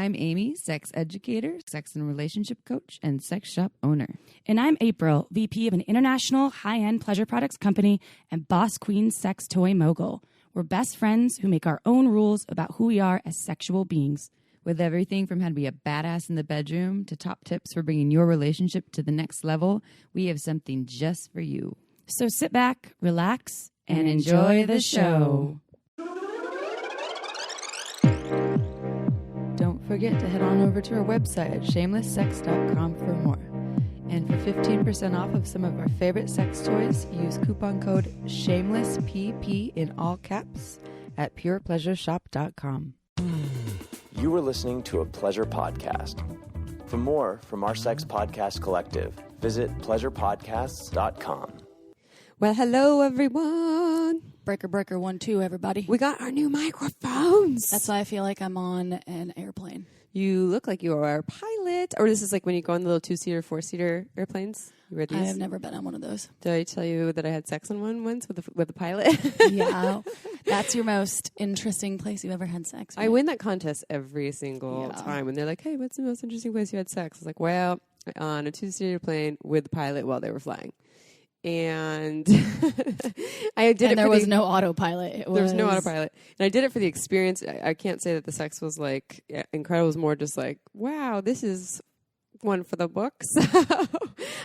I'm Amy, sex educator, sex and relationship coach, and sex shop owner. And I'm April, VP of an international high-end pleasure products company and boss queen sex toy mogul. We're best friends who make our own rules about who we are as sexual beings. With everything from how to be a badass in the bedroom to top tips for bringing your relationship to the next level, we have something just for you. So sit back, relax, and enjoy the show. Don't forget to head on over to our website at shamelesssex.com for more. And for 15% off of some of our favorite sex toys, use coupon code SHAMELESSPP in all caps at purepleasureshop.com. You are listening to a pleasure podcast. For more from our sex podcast collective, visit pleasurepodcasts.com. Well, hello, everyone. Breaker, breaker, 1, 2, everybody. We got our new microphones. That's why I feel like I'm on an airplane. You look like you are a pilot. Or this is like when you go on the little 2-seater, 4-seater airplanes. You wear these? I have never been on one of those. Did I tell you that I had sex on one once with a pilot? Yeah. That's your most interesting place you've ever had sex, right? I win that contest every single time. And they're like, hey, what's the most interesting place you had sex? I was like, well, on a 2-seater plane with the pilot while they were flying. And I did it. There was no autopilot. There was no autopilot, and I did it for the experience. I can't say that the sex was like incredible. It was more just like, wow, this is one for the books. I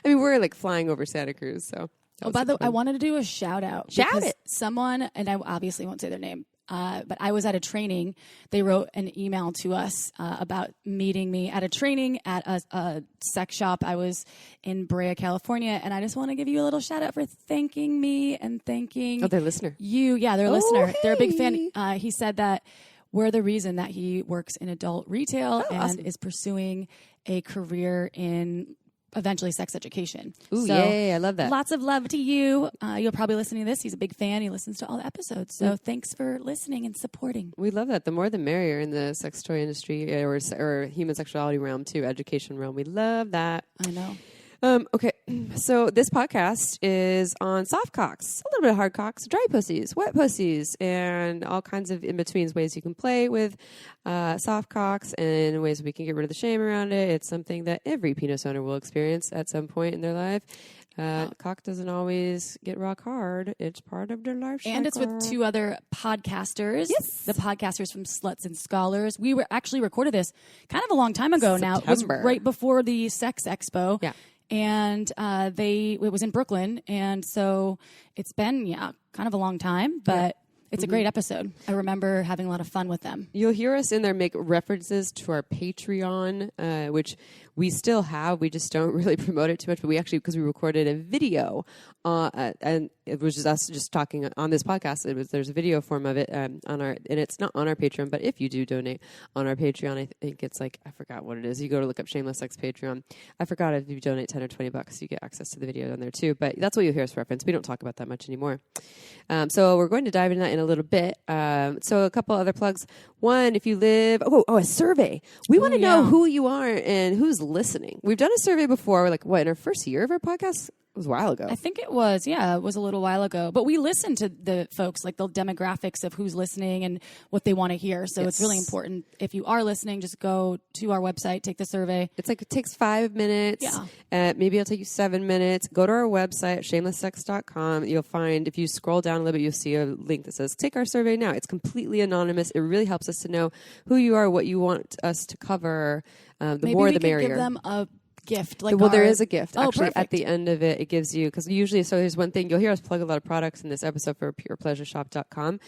mean, we're like flying over Santa Cruz, so. By the way, I wanted to do a shout out. Shout it! Someone, and I obviously won't say their name. But I was at a training. They wrote an email to us about meeting me at a training at a sex shop. I was in Brea, California, and I just want to give you a little shout out for thanking me and thanking their listener. You. Yeah, their listener. Hey. They're a big fan. He said that we're the reason that he works in adult retail and awesome. is pursuing a career in eventually sex education. Ooh, so, yay, I love that. Lots of love to you. You'll probably listen to this. He's a big fan. He listens to all the episodes. So thanks for listening and supporting. We love that. The more the merrier in the sex toy industry or human sexuality realm too, education realm. We love that. I know. Okay, so this podcast is on soft cocks, a little bit of hard cocks, dry pussies, wet pussies, and all kinds of in-betweens, ways you can play with soft cocks and ways we can get rid of the shame around it. It's something that every penis owner will experience at some point in their life. Cock doesn't always get rock hard. It's part of their life cycle. And it's with 2 other podcasters. Yes. The podcasters from Sluts and Scholars. We were actually recorded this kind of a long time ago now. It was right before the Sex Expo. Yeah. And it was in Brooklyn. And so it's been, kind of a long time, but it's a great episode. I remember having a lot of fun with them. You'll hear us in there make references to our Patreon, which we still have. We just don't really promote it too much. But we actually, because we recorded a video, and it was just us just talking on this podcast. There's a video form of it and it's not on our Patreon. But if you do donate on our Patreon, I think it's like, I forgot what it is. You go to look up Shameless Sex Patreon. I forgot if you donate $10 or $20, you get access to the video on there too. But that's what you'll hear us reference. We don't talk about that much anymore. So we're going to dive into that in a little bit. So a couple other plugs. One, if you live, a survey. We want to know who you are and who's listening. We've done a survey before, like in our first year of our podcast? It was a while ago. I think it was a little while ago. But we listen to the folks, like the demographics of who's listening and what they want to hear. So it's really important. If you are listening, just go to our website, take the survey. It's like it takes 5 minutes. Yeah. Maybe it'll take you 7 minutes. Go to our website, shamelesssex.com. You'll find, if you scroll down a little bit, you'll see a link that says, take our survey now. It's completely anonymous. It really helps us to know who you are, what you want us to cover. The more, the merrier. Give them a gift. There is a gift actually perfect. at the end of it. It gives you, because usually, so there's one thing, you'll hear us plug a lot of products in this episode for purepleasureshop.com,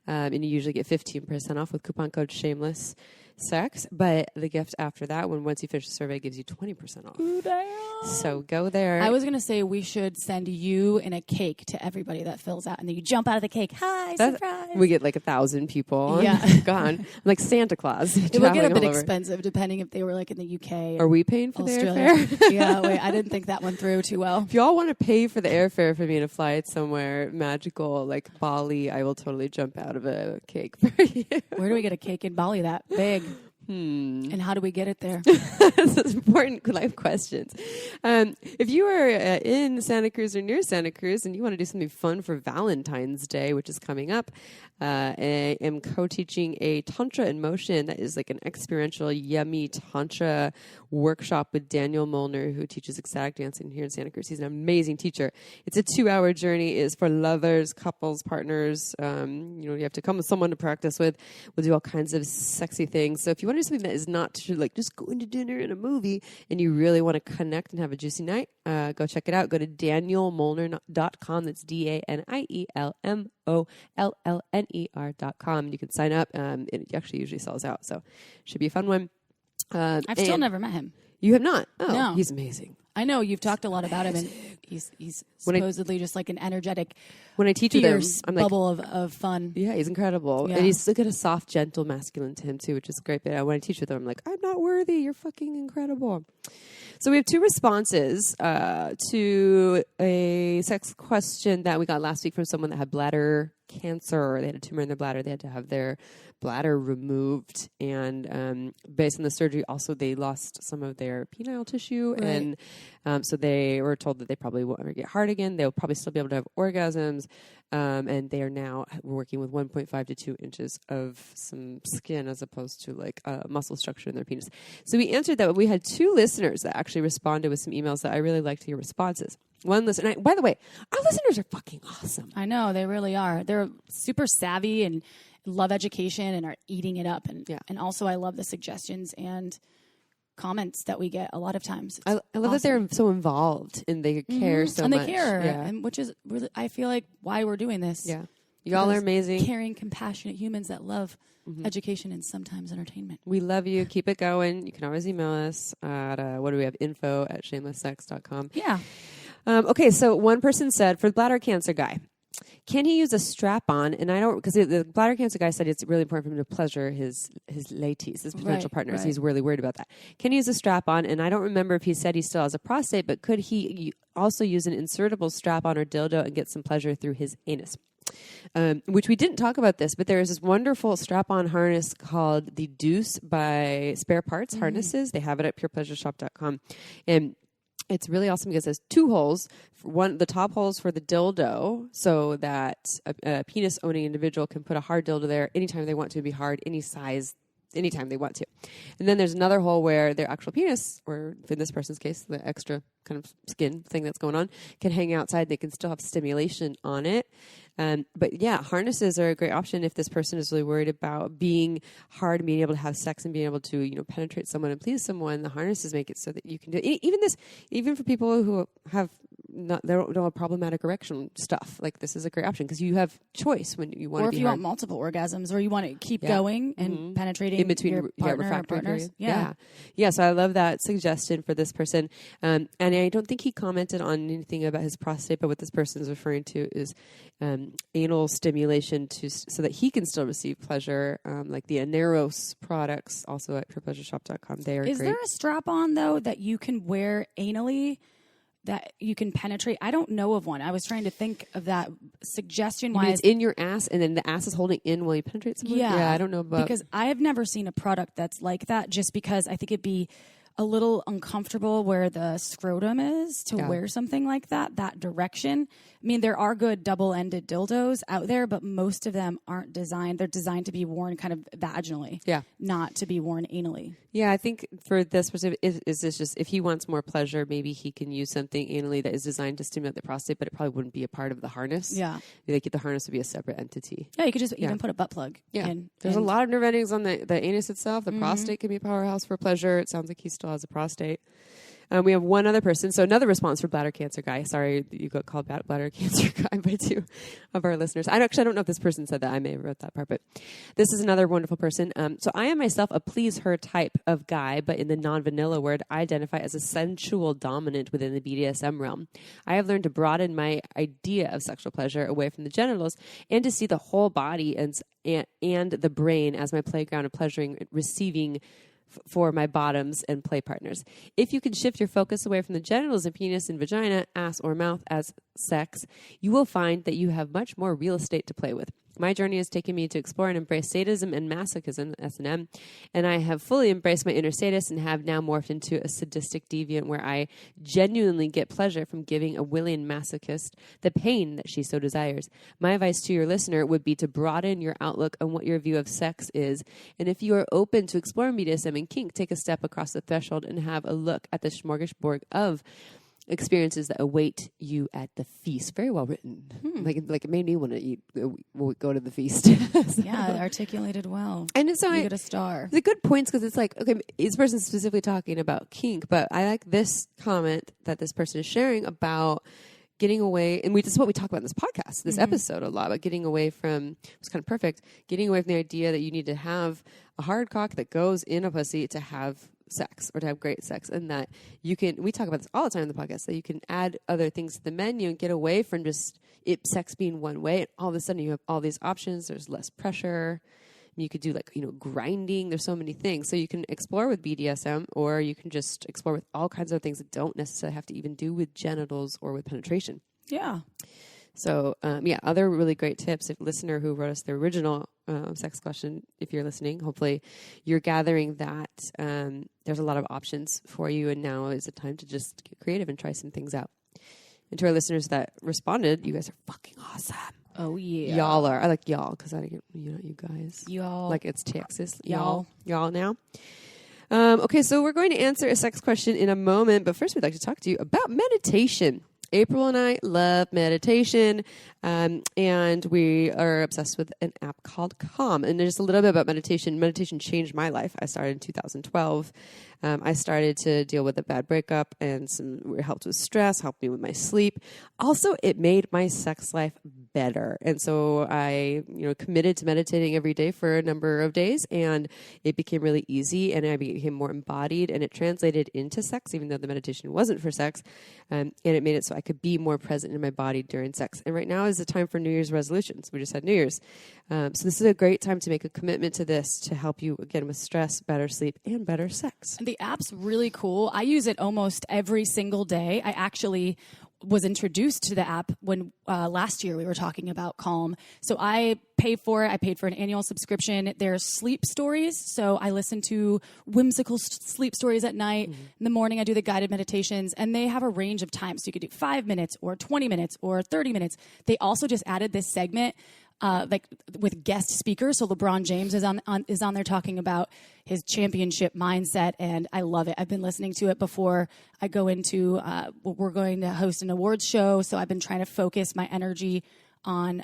and you usually get 15% off with coupon code shameless sex, but the gift after that, once you finish the survey, gives you 20% off. Ooh, damn. So go there. I was going to say we should send you in a cake to everybody that fills out, and then you jump out of the cake. Hi, surprise. We get like 1,000 people. Yeah. Gone. I'm like Santa Claus. It would get a bit expensive depending if they were like in the UK. Are we paying for Australia. the airfare? Yeah, wait, I didn't think that one through too well. If y'all want to pay for the airfare for me to fly it somewhere magical like Bali, I will totally jump out of a cake for you. Where do we get a cake in Bali that big? And how do we get it there? Those important life questions. If you are in Santa Cruz or near Santa Cruz and you want to do something fun for Valentine's Day, which is coming up, I am co-teaching a Tantra in Motion. That is like an experiential, yummy Tantra workshop with Daniel Molnar, who teaches ecstatic dancing here in Santa Cruz. He's an amazing teacher. It's a 2-hour journey. It's for lovers, couples, partners. You have to come with someone to practice with. We'll do all kinds of sexy things. So if you want to do something that is not like just going to dinner and a movie and you really want to connect and have a juicy night, go check it out. Go to danielmolnar.com. That's DanielMollner.com. You can sign up. It actually usually sells out, so should be a fun one. I've still never met him. You have not? Oh, no. He's amazing. I know you've talked a lot about him, and he's supposedly just like an energetic, when I teach with him, I'm like, bubble of fun. Yeah, he's incredible, and he's got a soft, gentle masculine to him too, which is great. But when I teach with him, I'm like, I'm not worthy. You're fucking incredible. So we have 2 responses to a sex question that we got last week from someone that had bladder cancer. They had a tumor in their bladder. They had to have their bladder removed, and based on the surgery, also they lost some of their penile tissue, right. And so they were told that they probably won't ever get hard again. They'll probably still be able to have orgasms, and they are now working with 1.5 to 2 inches of some skin as opposed to like muscle structure in their penis. So we answered that. We had 2 listeners that actually responded with some emails that I really liked your responses. One listener, by the way, our listeners are fucking awesome. I know, they really are. They're super savvy and love education and are eating it up. And also I love the suggestions and comments that we get a lot of times. I love that they're so involved and they care so much. And they care, yeah. and which is really, I feel like, why we're doing this. Yeah. Y'all are amazing. Caring, compassionate humans that love education and sometimes entertainment. We love you. Keep it going. You can always email us at, what do we have? info@shamelesssex.com. Yeah. Okay, so one person said, for the bladder cancer guy, can he use a strap-on? And I don't, because the bladder cancer guy said it's really important for him to pleasure his ladies, his potential partners. Right. He's really worried about that. Can he use a strap-on? And I don't remember if he said he still has a prostate, but could he also use an insertable strap-on or dildo and get some pleasure through his anus? Which we didn't talk about this, but there is this wonderful strap-on harness called the Deuce by Spare Parts Harnesses. They have it at purepleasureshop.com. And it's really awesome because there's 2 holes. The top hole is for the dildo, so that a penis-owning individual can put a hard dildo there anytime they want to, be hard, any size, anytime they want to. And then there's another hole where their actual penis, or in this person's case, the extra kind of skin thing that's going on, can hang outside. They can still have stimulation on it. But yeah, harnesses are a great option if this person is really worried about being hard and being able to have sex and being able to, penetrate someone and please someone. The harnesses make it so that you can do it. Even for people who have they don't have problematic erection stuff. Like, this is a great option because you have choice when you want to be hard. Or if you want multiple orgasms, or you want to keep going and penetrating in between your partner or partners. Yeah. So I love that suggestion for this person. And I don't think he commented on anything about his prostate, but what this person is referring to is anal stimulation so that he can still receive pleasure, like the Aneros products, also at purepleasureshop.com. They are great. Is there a strap-on, though, that you can wear anally that you can penetrate? I don't know of one. I was trying to think of that suggestion-wise. It's in your ass, and then the ass is holding in while you penetrate someone? Yeah, I don't know about... Because I have never seen a product that's like that, just because I think it'd be a little uncomfortable where the scrotum is to wear something like that direction. I mean, there are good double-ended dildos out there, but most of them aren't designed. They're designed to be worn kind of vaginally, not to be worn anally. Yeah, I think for this person, is this just, if he wants more pleasure, maybe he can use something anally that is designed to stimulate the prostate, but it probably wouldn't be a part of the harness. Yeah. Like, the harness would be a separate entity. Yeah, you could just even put a butt plug in. There's a lot of nerve endings on the anus itself. The prostate can be a powerhouse for pleasure. It sounds like he still has a prostate. We have one other person. So another response for bladder cancer guy. Sorry, you got called bladder cancer guy by 2 of our listeners. I don't know if this person said that. I may have wrote that part, but this is another wonderful person. So I am myself a please her type of guy, but in the non-vanilla word, I identify as a sensual dominant within the BDSM realm. I have learned to broaden my idea of sexual pleasure away from the genitals and to see the whole body and the brain as my playground of pleasuring, receiving for my bottoms and play partners. If you can shift your focus away from the genitals and penis and vagina, ass or mouth as sex, you will find that you have much more real estate to play with. My journey has taken me to explore and embrace sadism and masochism, S&M, and I have fully embraced my inner sadist and have now morphed into a sadistic deviant where I genuinely get pleasure from giving a willing masochist the pain that she so desires. My advice to your listener would be to broaden your outlook on what your view of sex is, and if you are open to exploring BDSM and kink, take a step across the threshold and have a look at the smorgasbord of experiences that await you at the feast. Very well written. Like it made me want to eat. Go to the feast. Yeah, articulated well. And so you get a star. The good points, because it's like, okay, this person's specifically talking about kink, but I like this comment that this person is sharing about getting away, and this is what we talk about in this podcast, this episode a lot, about getting away from, it's kind of perfect, getting away from the idea that you need to have a hard cock that goes in a pussy to have sex or to have great sex, and that you can, we talk about this all the time in the podcast, that you can add other things to the menu and get away from just sex being one way, and all of a sudden you have all these options, there's less pressure, you could do grinding, there's so many things. So you can explore with BDSM, or you can just explore with all kinds of things that don't necessarily have to even do with genitals or with penetration. Yeah. So, other really great tips. If listener who wrote us the original sex question, if you're listening, hopefully you're gathering that there's a lot of options for you, and now is the time to just get creative and try some things out. And to our listeners that responded, you guys are fucking awesome. Oh, yeah. Y'all are. I like y'all because I think, you guys. Y'all. Like it's Texas. Y'all. Y'all now. Okay, so we're going to answer a sex question in a moment, but first we'd like to talk to you about meditation. April and I love meditation, and we are obsessed with an app called Calm. And just a little bit about meditation. Meditation changed my life. I started in 2012. I started to deal with a bad breakup, and it helped with stress, helped me with my sleep. Also, it made my sex life better. And so I, committed to meditating every day for a number of days, and it became really easy, and I became more embodied, and it translated into sex, even though the meditation wasn't for sex. And it made it so I could be more present in my body during sex. And right now is the time for New Year's resolutions. We just had New Year's. So this is a great time to make a commitment to this to help you, again, with stress, better sleep, and better sex. The app's really cool. I use it almost every single day. I actually was introduced to the app when last year we were talking about Calm. So I paid for it. I paid for an annual subscription. There's sleep stories. So I listen to whimsical sleep stories at night. In the morning, I do the guided meditations, and they have a range of times. So you could do 5 minutes or 20 minutes or 30 minutes. They also just added this segment with guest speakers. So LeBron James is on there talking about his championship mindset, and I love it. I've been listening to it before I go into, we're going to host an awards show. So I've been trying to focus my energy on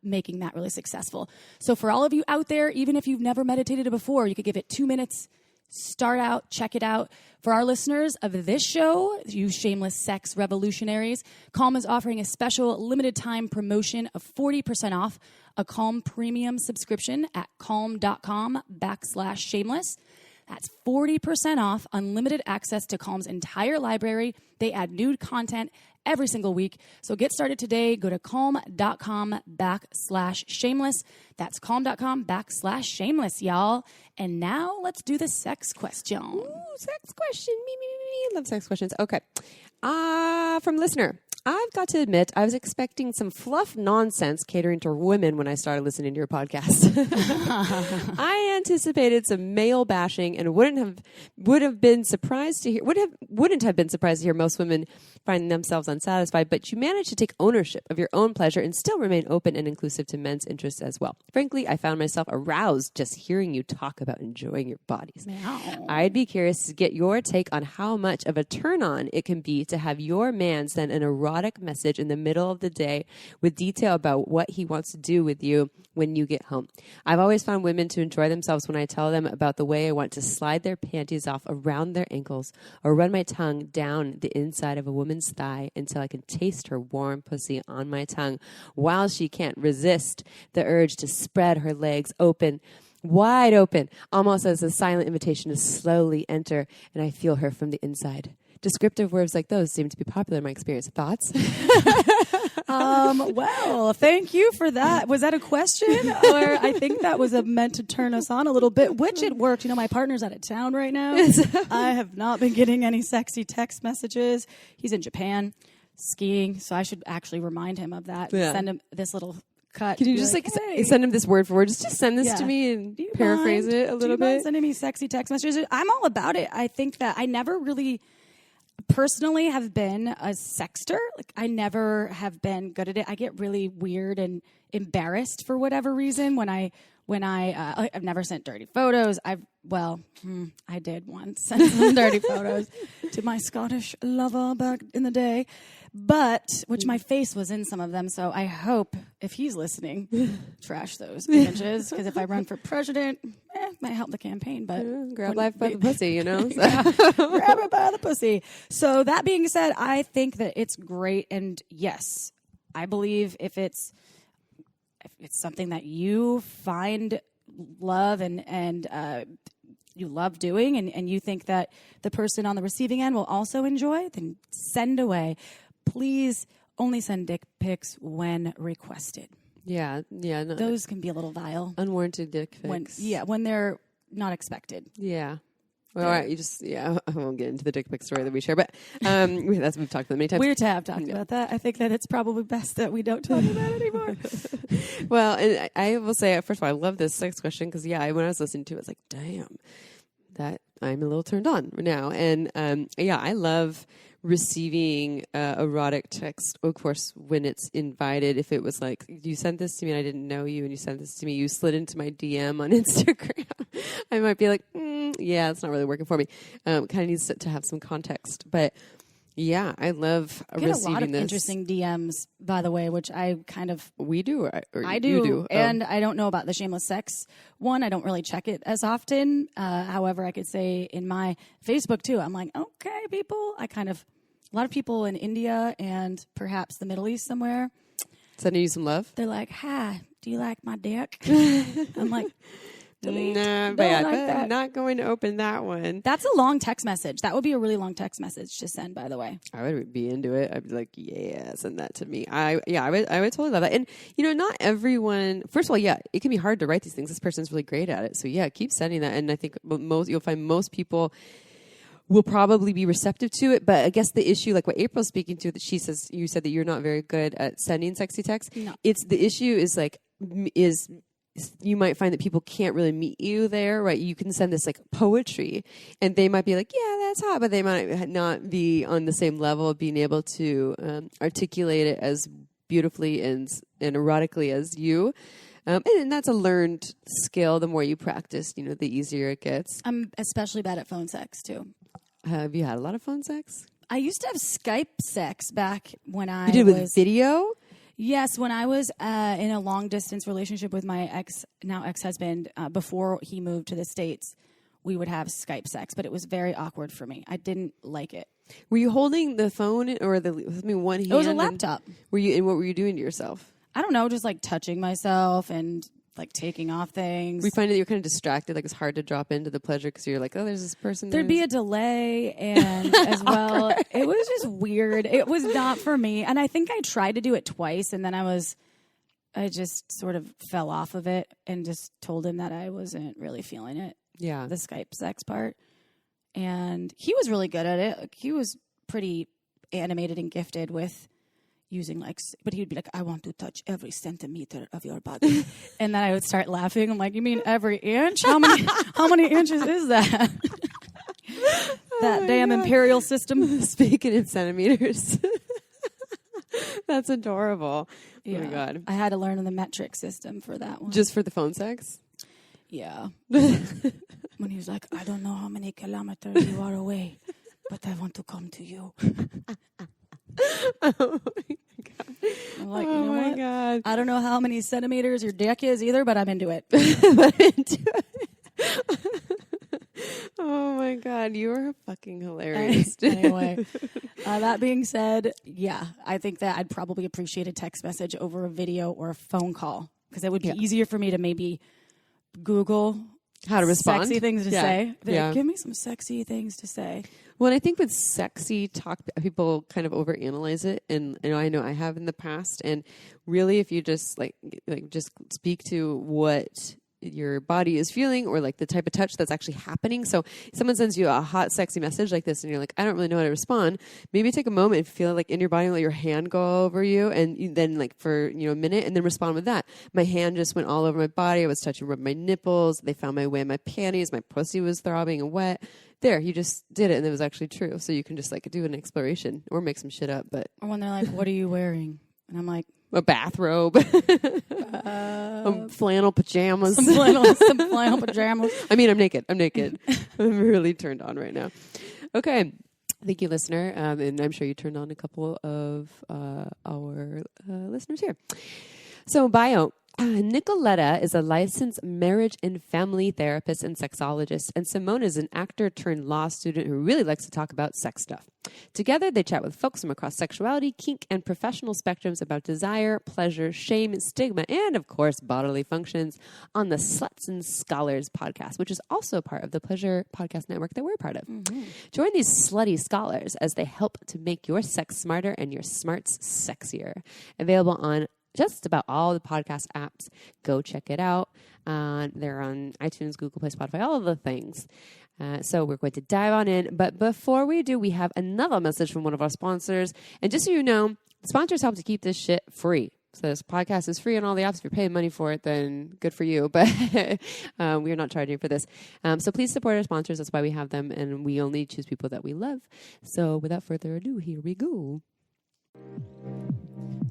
making that really successful. So for all of you out there, even if you've never meditated before, you could give it 2 minutes. Start out, check it out. For our listeners of this show, you shameless sex revolutionaries, Calm is offering a special limited time promotion of 40% off a Calm premium subscription at calm.com/shameless. That's 40% off unlimited access to Calm's entire library. They add new content every single week. So get started today. Go to calm.com/shameless. That's calm.com/shameless, y'all. And now let's do the sex question. Ooh, sex question. Me. I love sex questions. Okay. From listener. I've got to admit, I was expecting some fluff nonsense catering to women when I started listening to your podcast. I anticipated some male bashing and wouldn't have been surprised to hear most women finding themselves unsatisfied, but you managed to take ownership of your own pleasure and still remain open and inclusive to men's interests as well. Frankly, I found myself aroused just hearing you talk about enjoying your bodies. Meow. I'd be curious to get your take on how much of a turn-on it can be to have your man send an erotic message in the middle of the day with detail about what he wants to do with you when you get home. I've always found women to enjoy themselves when I tell them about the way I want to slide their panties off around their ankles or run my tongue down the inside of a woman's thigh until I can taste her warm pussy on my tongue while she can't resist the urge to spread her legs open, wide open, almost as a silent invitation to slowly enter, and I feel her from the inside. Descriptive words like those seem to be popular in my experience. Thoughts? Well, thank you for that. Was that a question? Or I think that was meant to turn us on a little bit, which it worked. My partner's out of town right now. I have not been getting any sexy text messages. He's in Japan skiing, so I should actually remind him of that. Yeah. Send him this little cut. Can you Be just hey, send him this word for word? Just send this to me and paraphrase it a little bit. Sending me sexy text messages. I'm all about it. I think that I never really personally have been a sexter. Like I never have been good at it. I get really weird and embarrassed for whatever reason when I've never sent dirty photos. I did once send some dirty photos to my Scottish lover back in the day, but which my face was in some of them. So I hope if he's listening, trash those images because if I run for president, might help the campaign. But grab life by the pussy, you know. So. Grab it by the pussy. So that being said, I think that it's great, and yes, I believe if it's something that you find love and you love doing and you think that the person on the receiving end will also enjoy, then send away. Please only send dick pics when requested. Yeah. No, those can be a little vile. Unwarranted dick pics. When they're not expected. Yeah. Well, all right, I won't get into the dick pic story that we share, but we've talked about it many times. Weird to have talked about that. I think that it's probably best that we don't talk about it anymore. Well, and I will say, first of all, I love this sex question because, when I was listening to it, I was like, damn, that I'm a little turned on now. And, I love receiving erotic text, of course, when it's invited. If it was like, you sent this to me and I didn't know you, and you sent this to me, you slid into my DM on Instagram, I might be like, it's not really working for me. Kind of needs to have some context. But yeah, I love receiving this. I get a lot of interesting DMs, by the way, which I kind of... We do. I do. You do. And I don't know about the shameless sex one. I don't really check it as often. However, I could say in my Facebook too, I'm like, okay, people. A lot of people in India and perhaps the Middle East somewhere. Sending you some love? They're like, hi, do you like my dick? I'm like... No, but I'm not going to open that one. That's a long text message. That would be a really long text message to send, by the way. I would be into it. I'd be like, yeah, send that to me. I would totally love that. And, not everyone, first of all, it can be hard to write these things. This person's really great at it. So, keep sending that. And I think you'll find most people will probably be receptive to it. But I guess the issue, like what April's speaking to, that she says, you said that you're not very good at sending sexy texts. No. The issue is you might find that people can't really meet you there, right? You can send this like poetry and they might be like, yeah, that's hot, but they might not be on the same level of being able to articulate it as beautifully and erotically as you. And that's a learned skill. The more you practice, the easier it gets. I'm especially bad at phone sex too. Have you had a lot of phone sex? I used to have Skype sex back when I You did with video? Yes, when I was in a long-distance relationship with my ex-husband, before he moved to the States, we would have Skype sex, but it was very awkward for me. I didn't like it. Were you holding the phone or one hand? It was a laptop. And what were you doing to yourself? I don't know, just like touching myself and like taking off things. We find that you're kind of distracted, like it's hard to drop into the pleasure because you're like, oh, there's this person. There'd be a delay, and as well, it was just weird. It was not for me, and I think I tried to do it twice, and then I just sort of fell off of it and just told him that I wasn't really feeling it. Yeah, the Skype sex part, and he was really good at it. Like, he was pretty animated and gifted with using but he'd be like, I want to touch every centimeter of your body. And then I would start laughing. I'm like, you mean every inch? How many inches is that? That damn God. Imperial system. Speaking in centimeters. That's adorable. Yeah. Oh my God. I had to learn the metric system for that one. Just for the phone sex? Yeah. When he was like, I don't know how many kilometers you are away, but I want to come to you. Oh my God. I'm like, you know what? God. I don't know how many centimeters your dick is either, but I'm into it. Oh my God, you are fucking hilarious. Anyway, that being said, I think that I'd probably appreciate a text message over a video or a phone call because it would be easier for me to maybe Google how to respond, sexy things to say. Yeah. Give me some sexy things to say. Well, I think with sexy talk, people kind of overanalyze it, and I know I have in the past. And really, if you just like just speak to what your body is feeling or like the type of touch that's actually happening. So if someone sends you a hot, sexy message like this and you're like, I don't really know how to respond, maybe take a moment and feel like in your body, let your hand go over you and then like for, a minute and then respond with that. My hand just went all over my body. I was touching my nipples. They found my way in my panties. My pussy was throbbing and wet. There, you just did it and it was actually true. So you can just like do an exploration or make some shit up. But or when they're like, what are you wearing? And I'm like, a bathrobe, flannel pajamas, some flannel pajamas. I mean, I'm naked. I'm really turned on right now. Okay. Thank you, listener. And I'm sure you turned on a couple of our listeners here. So, bio. Nicoletta is a licensed marriage and family therapist and sexologist, and Simone is an actor turned law student who really likes to talk about sex stuff. Together, they chat with folks from across sexuality, kink, and professional spectrums about desire, pleasure, shame, stigma, and, of course, bodily functions on the Sluts and Scholars podcast, which is also part of the Pleasure Podcast Network that we're a part of. Mm-hmm. Join these slutty scholars as they help to make your sex smarter and your smarts sexier. Available on just about all the podcast apps. Go check it out. They're on iTunes, Google Play, Spotify, all of the things. So we're going to dive on in. But before we do, we have another message from one of our sponsors. And just so you know, sponsors help to keep this shit free. So this podcast is free on all the apps. If you're paying money for it, then good for you. But we are not charging for this. So please support our sponsors. That's why we have them. And we only choose people that we love. So without further ado, here we go.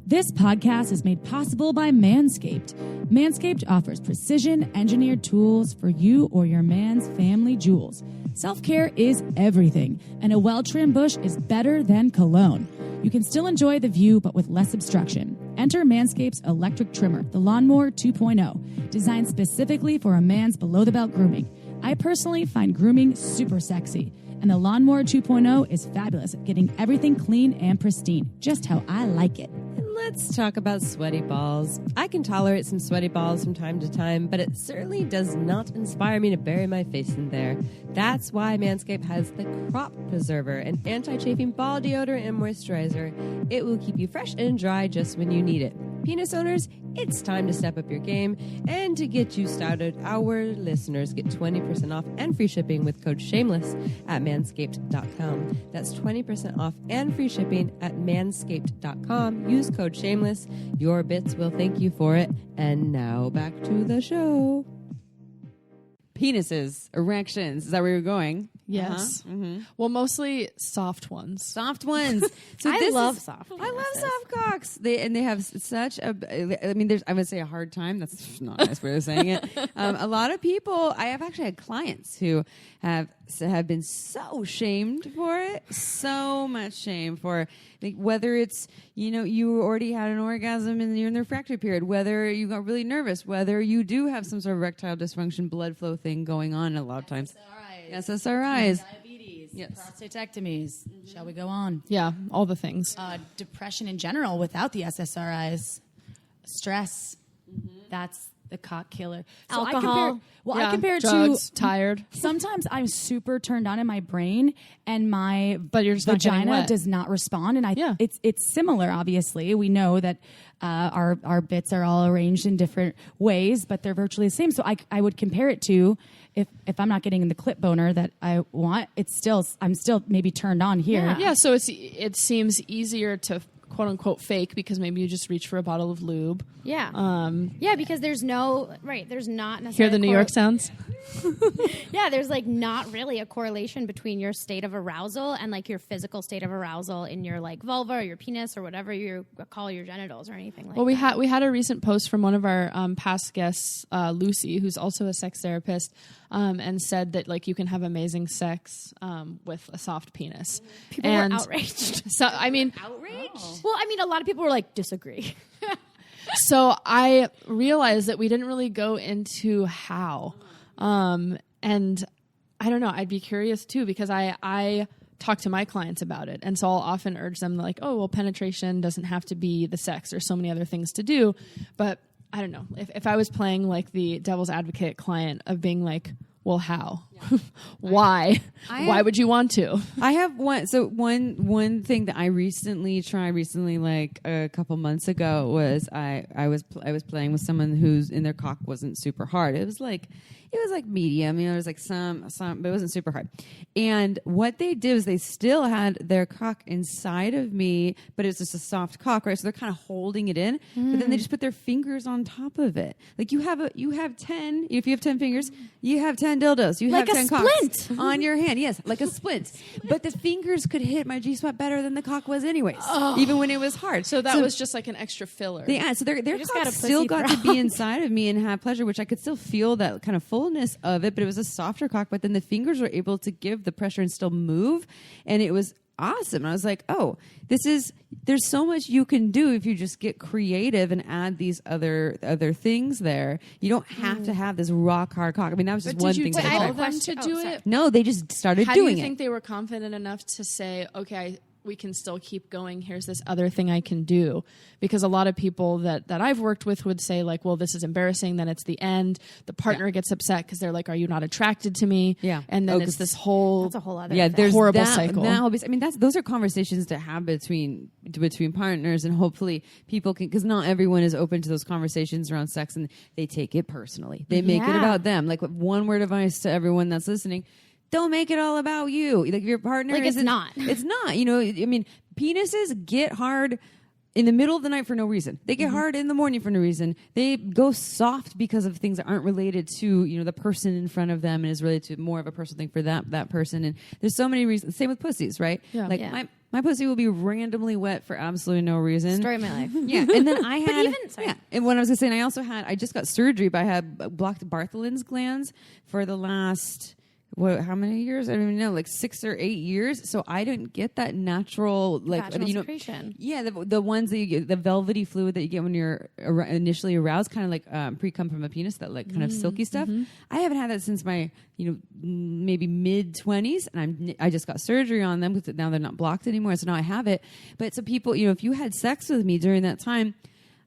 This podcast is made possible by Manscaped. Manscaped offers precision-engineered tools for you or your man's family jewels. Self-care is everything, and a well-trimmed bush is better than cologne. You can still enjoy the view, but with less obstruction. Enter Manscaped's electric trimmer, the Lawnmower 2.0, designed specifically for a man's below-the-belt grooming. I personally find grooming super sexy, and the Lawnmower 2.0 is fabulous at getting everything clean and pristine, just how I like it. Let's talk about sweaty balls. I can tolerate some sweaty balls from time to time, but it certainly does not inspire me to bury my face in there. That's why Manscaped has the Crop Preserver, an anti-chafing ball deodorant and moisturizer. It will keep you fresh and dry just when you need it. Penis owners, it's time to step up your game. And to get you started, our listeners get 20% off and free shipping with code SHAMELESS at manscaped.com. That's 20% off and free shipping at manscaped.com. Use code SHAMELESS. Your bits will thank you for it. And now back to the show. Penises, erections. Is that where you're going? Yes. Uh-huh. Mm-hmm. Well, mostly soft ones. Soft ones. So I love soft. I love soft cocks. They have such a. I mean, there's. I would say a hard time. That's not a nice way of saying it. A lot of people. I have actually had clients who have been so shamed for it. So much shame for like, whether it's you already had an orgasm and you're in the refractory period, whether you got really nervous, whether you do have some sort of erectile dysfunction, blood flow thing going on a lot of times. SSRIs. Diabetes. Yes. Prostatectomies. Shall we go on? Yeah, all the things. Depression in general without the SSRIs. Stress. That's the cock killer. So Alcohol. I compare it drugs, to tired. Sometimes I'm super turned on in my brain and my But you're just not getting vagina wet. does not respond. And Yeah. it's similar, obviously. We know that our bits are all arranged in different ways, but they're virtually the same. So I would compare it to if I'm not getting the clip boner that I want, I'm still maybe turned on here. Yeah, so it seems easier to quote unquote fake because maybe you just reach for a bottle of lube. Yeah. Yeah, because there's not necessarily... Hear the New York sounds? Yeah, there's like not really a correlation between your state of arousal and like your physical state of arousal in your like vulva or your penis or whatever you call your genitals or anything like Well, that. we had a recent post from one of our past guests, Lucy, who's also a sex therapist, and said that like you can have amazing sex with a soft penis. People were outraged. So I mean, Well, I mean, a lot of people were like, disagree. so I realized that we didn't really go into how, and I don't know. I'd be curious too because I talk to my clients about it, and so I'll often urge them like, oh, well, penetration doesn't have to be the sex. There's so many other things to do, but I don't know if I was playing like the devil's advocate client of being like, well, how? Yeah. Why? Why would you want to? I have one. So one thing that I recently tried like a couple months ago was I was playing with someone whose in their cock wasn't super hard. It was like medium. You know, it was like some, but it wasn't super hard. And what they did was they still had their cock inside of me, but it's just a soft cock, right? So they're kind of holding it in, but then they just put their fingers on top of it. Like you have 10. If you have 10 fingers, you have 10 dildos. You like have 10 cocks splint on your hand. Yes, like a splint. But the fingers could hit my G-spot better than the cock was, anyways. Even when it was hard. So that was just like an extra filler. Yeah. So their just got cock a still pussy got to be inside of me and have pleasure, which I could still feel that kind of fullness of it. But it was a softer cock. But then the fingers were able to give the pressure and still move, and it was awesome. I was like, oh, there's so much you can do if you just get creative and add these other things there. You don't have to have this rock hard cock. I mean, that was just one thing. Did you that I tell tried. them to do it? No, they just started How doing do you it. think they were confident enough to say, okay, we can still keep going. Here's this other thing I can do. Because a lot of people that I've worked with would say like, well, this is embarrassing. Then it's the end. The partner gets upset because they're like, are you not attracted to me? Yeah. And then it's this whole... That's a whole other there's horrible cycle. I mean, those are conversations to have between partners, and hopefully people can, because not everyone is open to those conversations around sex, and they take it personally. They make it about them. Like one word advice to everyone that's listening: don't make it all about you. Like if your partner Like, it's not. It's not. You know, I mean, penises get hard in the middle of the night for no reason. They get hard in the morning for no reason. They go soft because of things that aren't related to, you know, the person in front of them, and is related to more of a personal thing for that person. And there's so many reasons. Same with pussies, right? Yeah. Like Yeah. my pussy will be randomly wet for absolutely no reason. Story of my life. Yeah, and then I had, sorry. yeah, and what I was gonna say, and I just got surgery, but I had blocked Bartholin's glands for the last, how many years? I don't even know, like 6 or 8 years. So I didn't get that natural, like, Vaginal you know, secretion. yeah, the ones that you get, the velvety fluid that you get when you're initially aroused, kind of like pre-cum from a penis, that like kind of silky stuff. I haven't had that since my, you know, maybe mid-20s, and I just got surgery on them because now they're not blocked anymore. So now I have it. But so people, you know, if you had sex with me during that time,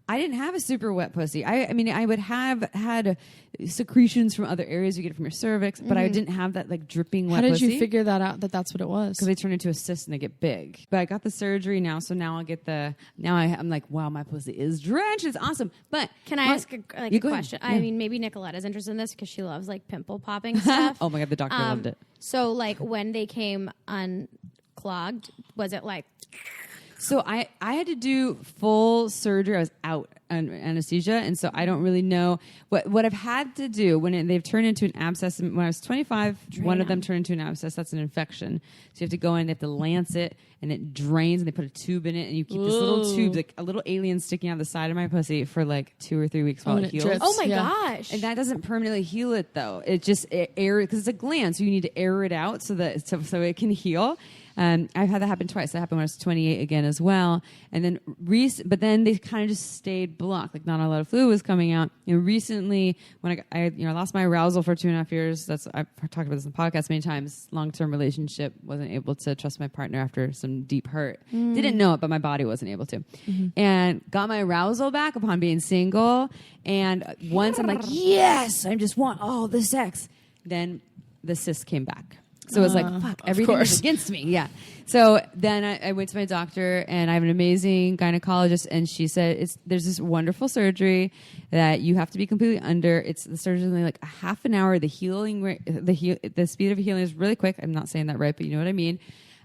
I didn't have a super wet pussy. I mean, I would have had secretions from other areas you get from your cervix, but I didn't have that like dripping wet How did pussy. you figure that out, that that's what it was? Because they turn into a cyst and they get big. But I got the surgery now, so now I'll get I'm like, wow, my pussy is drenched. It's awesome. But Can I ask a question? Yeah. I mean, maybe Nicoletta's interested in this because she loves like pimple popping stuff. Oh my God, the doctor loved it. So like when they came unclogged, was it like... So I had to do full surgery. I was out on anesthesia, and so I don't really know what I've had to do when they've turned into an abscess. When I was 25, one of them turned into an abscess. That's an infection. So you have to go in, they have to lance it, and it drains, and they put a tube in it, and you keep this little tube, like a little alien sticking out the side of my pussy for like 2 or 3 weeks while it heals. drips. Oh my Yeah. gosh. And that doesn't permanently heal it, though. It just air, because it's a gland, so you need to air it out so it can heal. I've had that happen twice. That happened when I was 28 again as well. And then but then they kind of just stayed blocked. Like not a lot of fluid was coming out. And recently, when I lost my arousal for 2.5 years. I've talked about this in the podcast many times. Long-term relationship, wasn't able to trust my partner after some deep hurt. Didn't know it, but my body wasn't able to. And got my arousal back upon being single. And once I'm like, yes, I just want all the sex. Then the cyst came back. So it was like, fuck, everything is against me. Yeah. So then I went to my doctor, and I have an amazing gynecologist, and she said, there's this wonderful surgery that you have to be completely under. The surgery is only like a half an hour. The healing rate, the speed of healing is really quick. I'm not saying that right, but you know what I mean.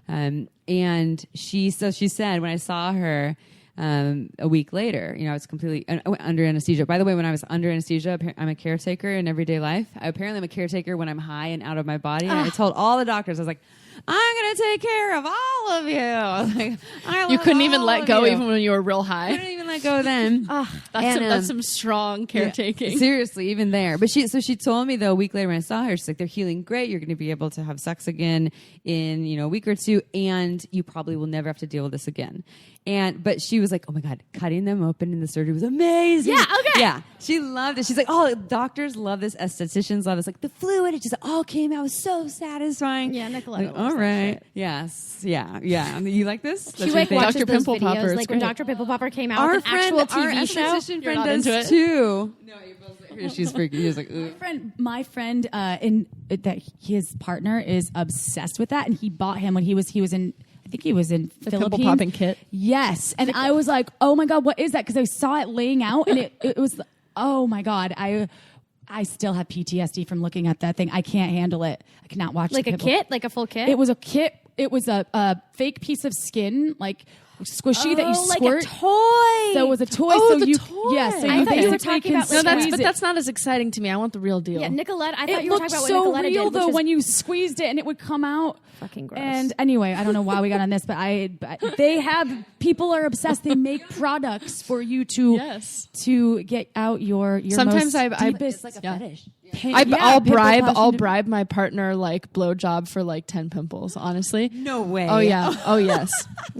And she said, when I saw her, a week later, I was completely under anesthesia. By the way, when I was under anesthesia, I'm a caretaker in everyday life. Apparently, I'm a caretaker when I'm high and out of my body. And I told all the doctors, I was like, I'm going to take care of all of you. Like, You couldn't even let go even when you were real high. I couldn't even let go then. That's some strong caretaking. Yeah, seriously, even there. But she told me, though, a week later when I saw her, she's like, they're healing great. You're going to be able to have sex again in, a week or two, and you probably will never have to deal with this again. But she was like, oh my God, cutting them open in the surgery was amazing. Yeah, okay. Yeah. She loved it. She's like, oh, doctors love this. Estheticians love this. Like the fluid, it just all came out. It was so satisfying. Yeah, Nicoletta Like, all All right. Yes. Yeah. Yeah. You like this? She like watches Dr. those Pimple videos, Popper, like when great. Dr. Pimple Popper came out Our with an friend, actual our TV show. esthetician You're friend not does into it? too. No, you're both like, she's freaking. She's like, ooh. My friend, that his partner is obsessed with that, and he bought him when he was in. I think he was in The Philippines. pimple popping kit. Yes, and I was like, oh my god, what is that? Because I saw it laying out, and it was, oh my god, I still have PTSD from looking at that thing. I can't handle it. I cannot watch Like the a pimple. kit, like a full kit. It was a kit. It was a fake piece of skin, like squishy that you like squirt. a toy. So it was a toy. Oh, so the you, toy. yeah. So I you thought you were basically talking can about, like, No, squeeze it. that's not as exciting to me. I want the real deal. Yeah, Nicolette. I thought It you were looked talking about what so Nicoletta real did, which though is when you squeezed it and it would come out. fucking gross. And anyway, I don't know why we got on this, but they have people are obsessed. They make products for you to Yes. to get out your Sometimes most I deepest yeah. fetish. I'll bribe I'll bribe my partner like blowjob for like 10 pimples. Honestly, No way. Oh yeah, oh yes.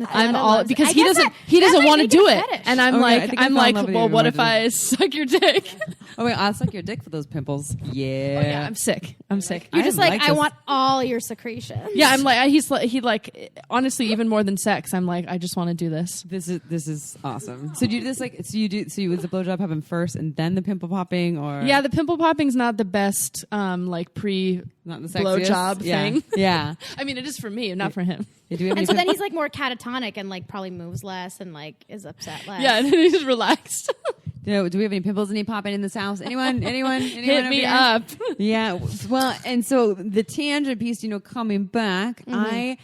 I'm all loves it. because I he guess doesn't that- he that doesn't might want to make do it a it, fetish. and I'm Okay, I like think I I'm fell in like, love with well, you what more if than- I suck your dick? Oh wait, I'll suck your dick for those pimples. Yeah. Oh yeah, I'm sick. I'm sick. You're just like, I this. want all your secretions. Yeah, I'm like he like honestly even more than sex. I'm like I just want to do this. This is awesome. So do you do this like was the blowjob happen first and then the pimple popping or Yeah, the pimple popping's not the best like pre not the sexiest? blowjob Yeah. thing. Yeah. I mean, it is for me, not for him. Yeah, do we have any And so then he's like more catatonic and like probably moves less and like is upset less. Yeah, and then he's relaxed. do we have any pimples? Any popping in this house? Anyone? Hit over me here? up. Yeah. Well, and so the tangent piece, coming back, I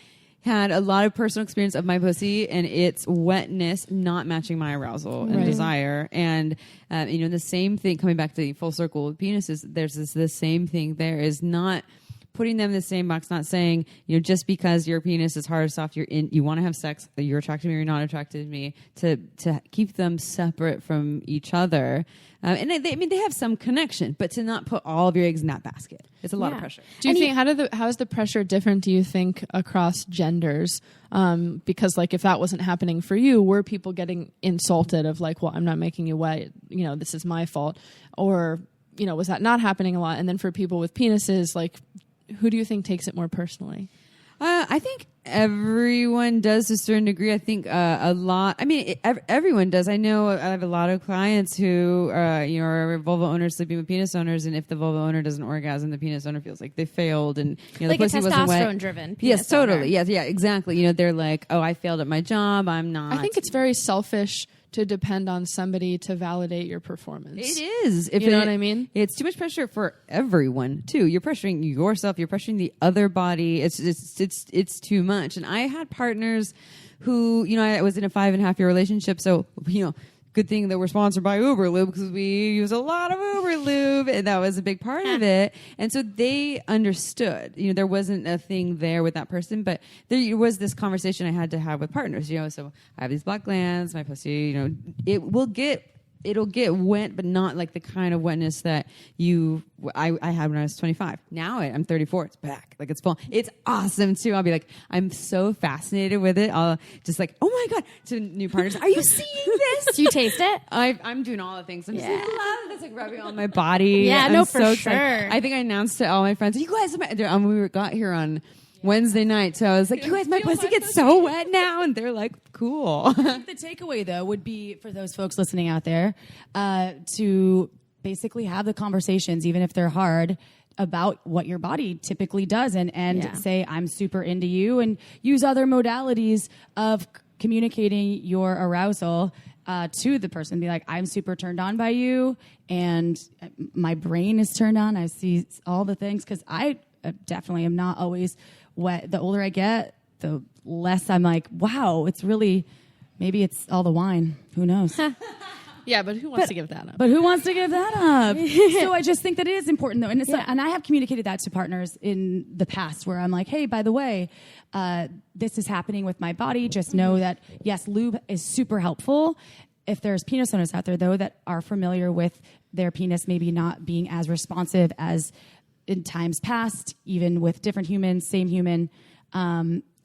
had a lot of personal experience of my pussy and its wetness not matching my arousal and Right. desire. And, the same thing, coming back to the full circle with penises, there's this same thing there is not putting them in the same box, not saying, just because your penis is hard or soft, you want to have sex, you're attracted to me or you're not attracted to me, to keep them separate from each other. And they have some connection, but to not put all of your eggs in that basket. It's a lot of pressure. Do you think how is the pressure different? Do you think across genders? Because like if that wasn't happening for you, were people getting insulted of like, well, I'm not making you wet, this is my fault, or was that not happening a lot? And then for people with penises, like, who do you think takes it more personally? I think everyone does to a certain degree. I think a lot. I mean, everyone does. I know I have a lot of clients who are vulva owners sleeping with penis owners, and if the vulva owner doesn't orgasm, the penis owner feels like they failed, and Like the a pussy wasn't wet. testosterone-driven Yes, penis totally. owner. Yes, yeah, exactly. They're like, oh, I failed at my job. I'm not. I think it's very selfish to depend on somebody to validate your performance. It is. You know what I mean? It's too much pressure for everyone too. You're pressuring yourself. You're pressuring the other body. It's too much. And I had partners who, I was in a 5.5-year relationship. So, good thing that we're sponsored by Uberlube because we use a lot of Uberlube, and that was a big part of it. And so they understood. There wasn't a thing there with that person, but there was this conversation I had to have with partners. So I have these black glands, my pussy. It'll get wet, but not like the kind of wetness that I had when I was 25. Now I'm 34. It's back. Like it's full. It's awesome too. I'll be like, I'm so fascinated with it. I'll just like, oh my God, to new partners. Are you seeing this? Do you taste it? I'm doing all the things. I'm just like, love this, like rubbing on my body. Yeah, I'm no, so for excited. sure. I think I announced to all my friends, you guys, we got here on Wednesday night. So I was like, you guys, my pussy gets so wet now. And they're like, cool. The takeaway, though, would be for those folks listening out there to basically have the conversations, even if they're hard, about what your body typically does and say, I'm super into you, and use other modalities of communicating your arousal to the person. Be like, I'm super turned on by you, and my brain is turned on. I see all the things, because I definitely am not always wet. The older I get, the less I'm like, wow, it's really, maybe it's all the wine. Who knows? Yeah, but who wants to give that up? But who wants to give that up? So I just think that it is important, though. And I have communicated that to partners in the past where I'm like, hey, by the way, this is happening with my body. Just know that, yes, lube is super helpful. If there's penis owners out there, though, that are familiar with their penis maybe not being as responsive as in times past, even with different humans, same human,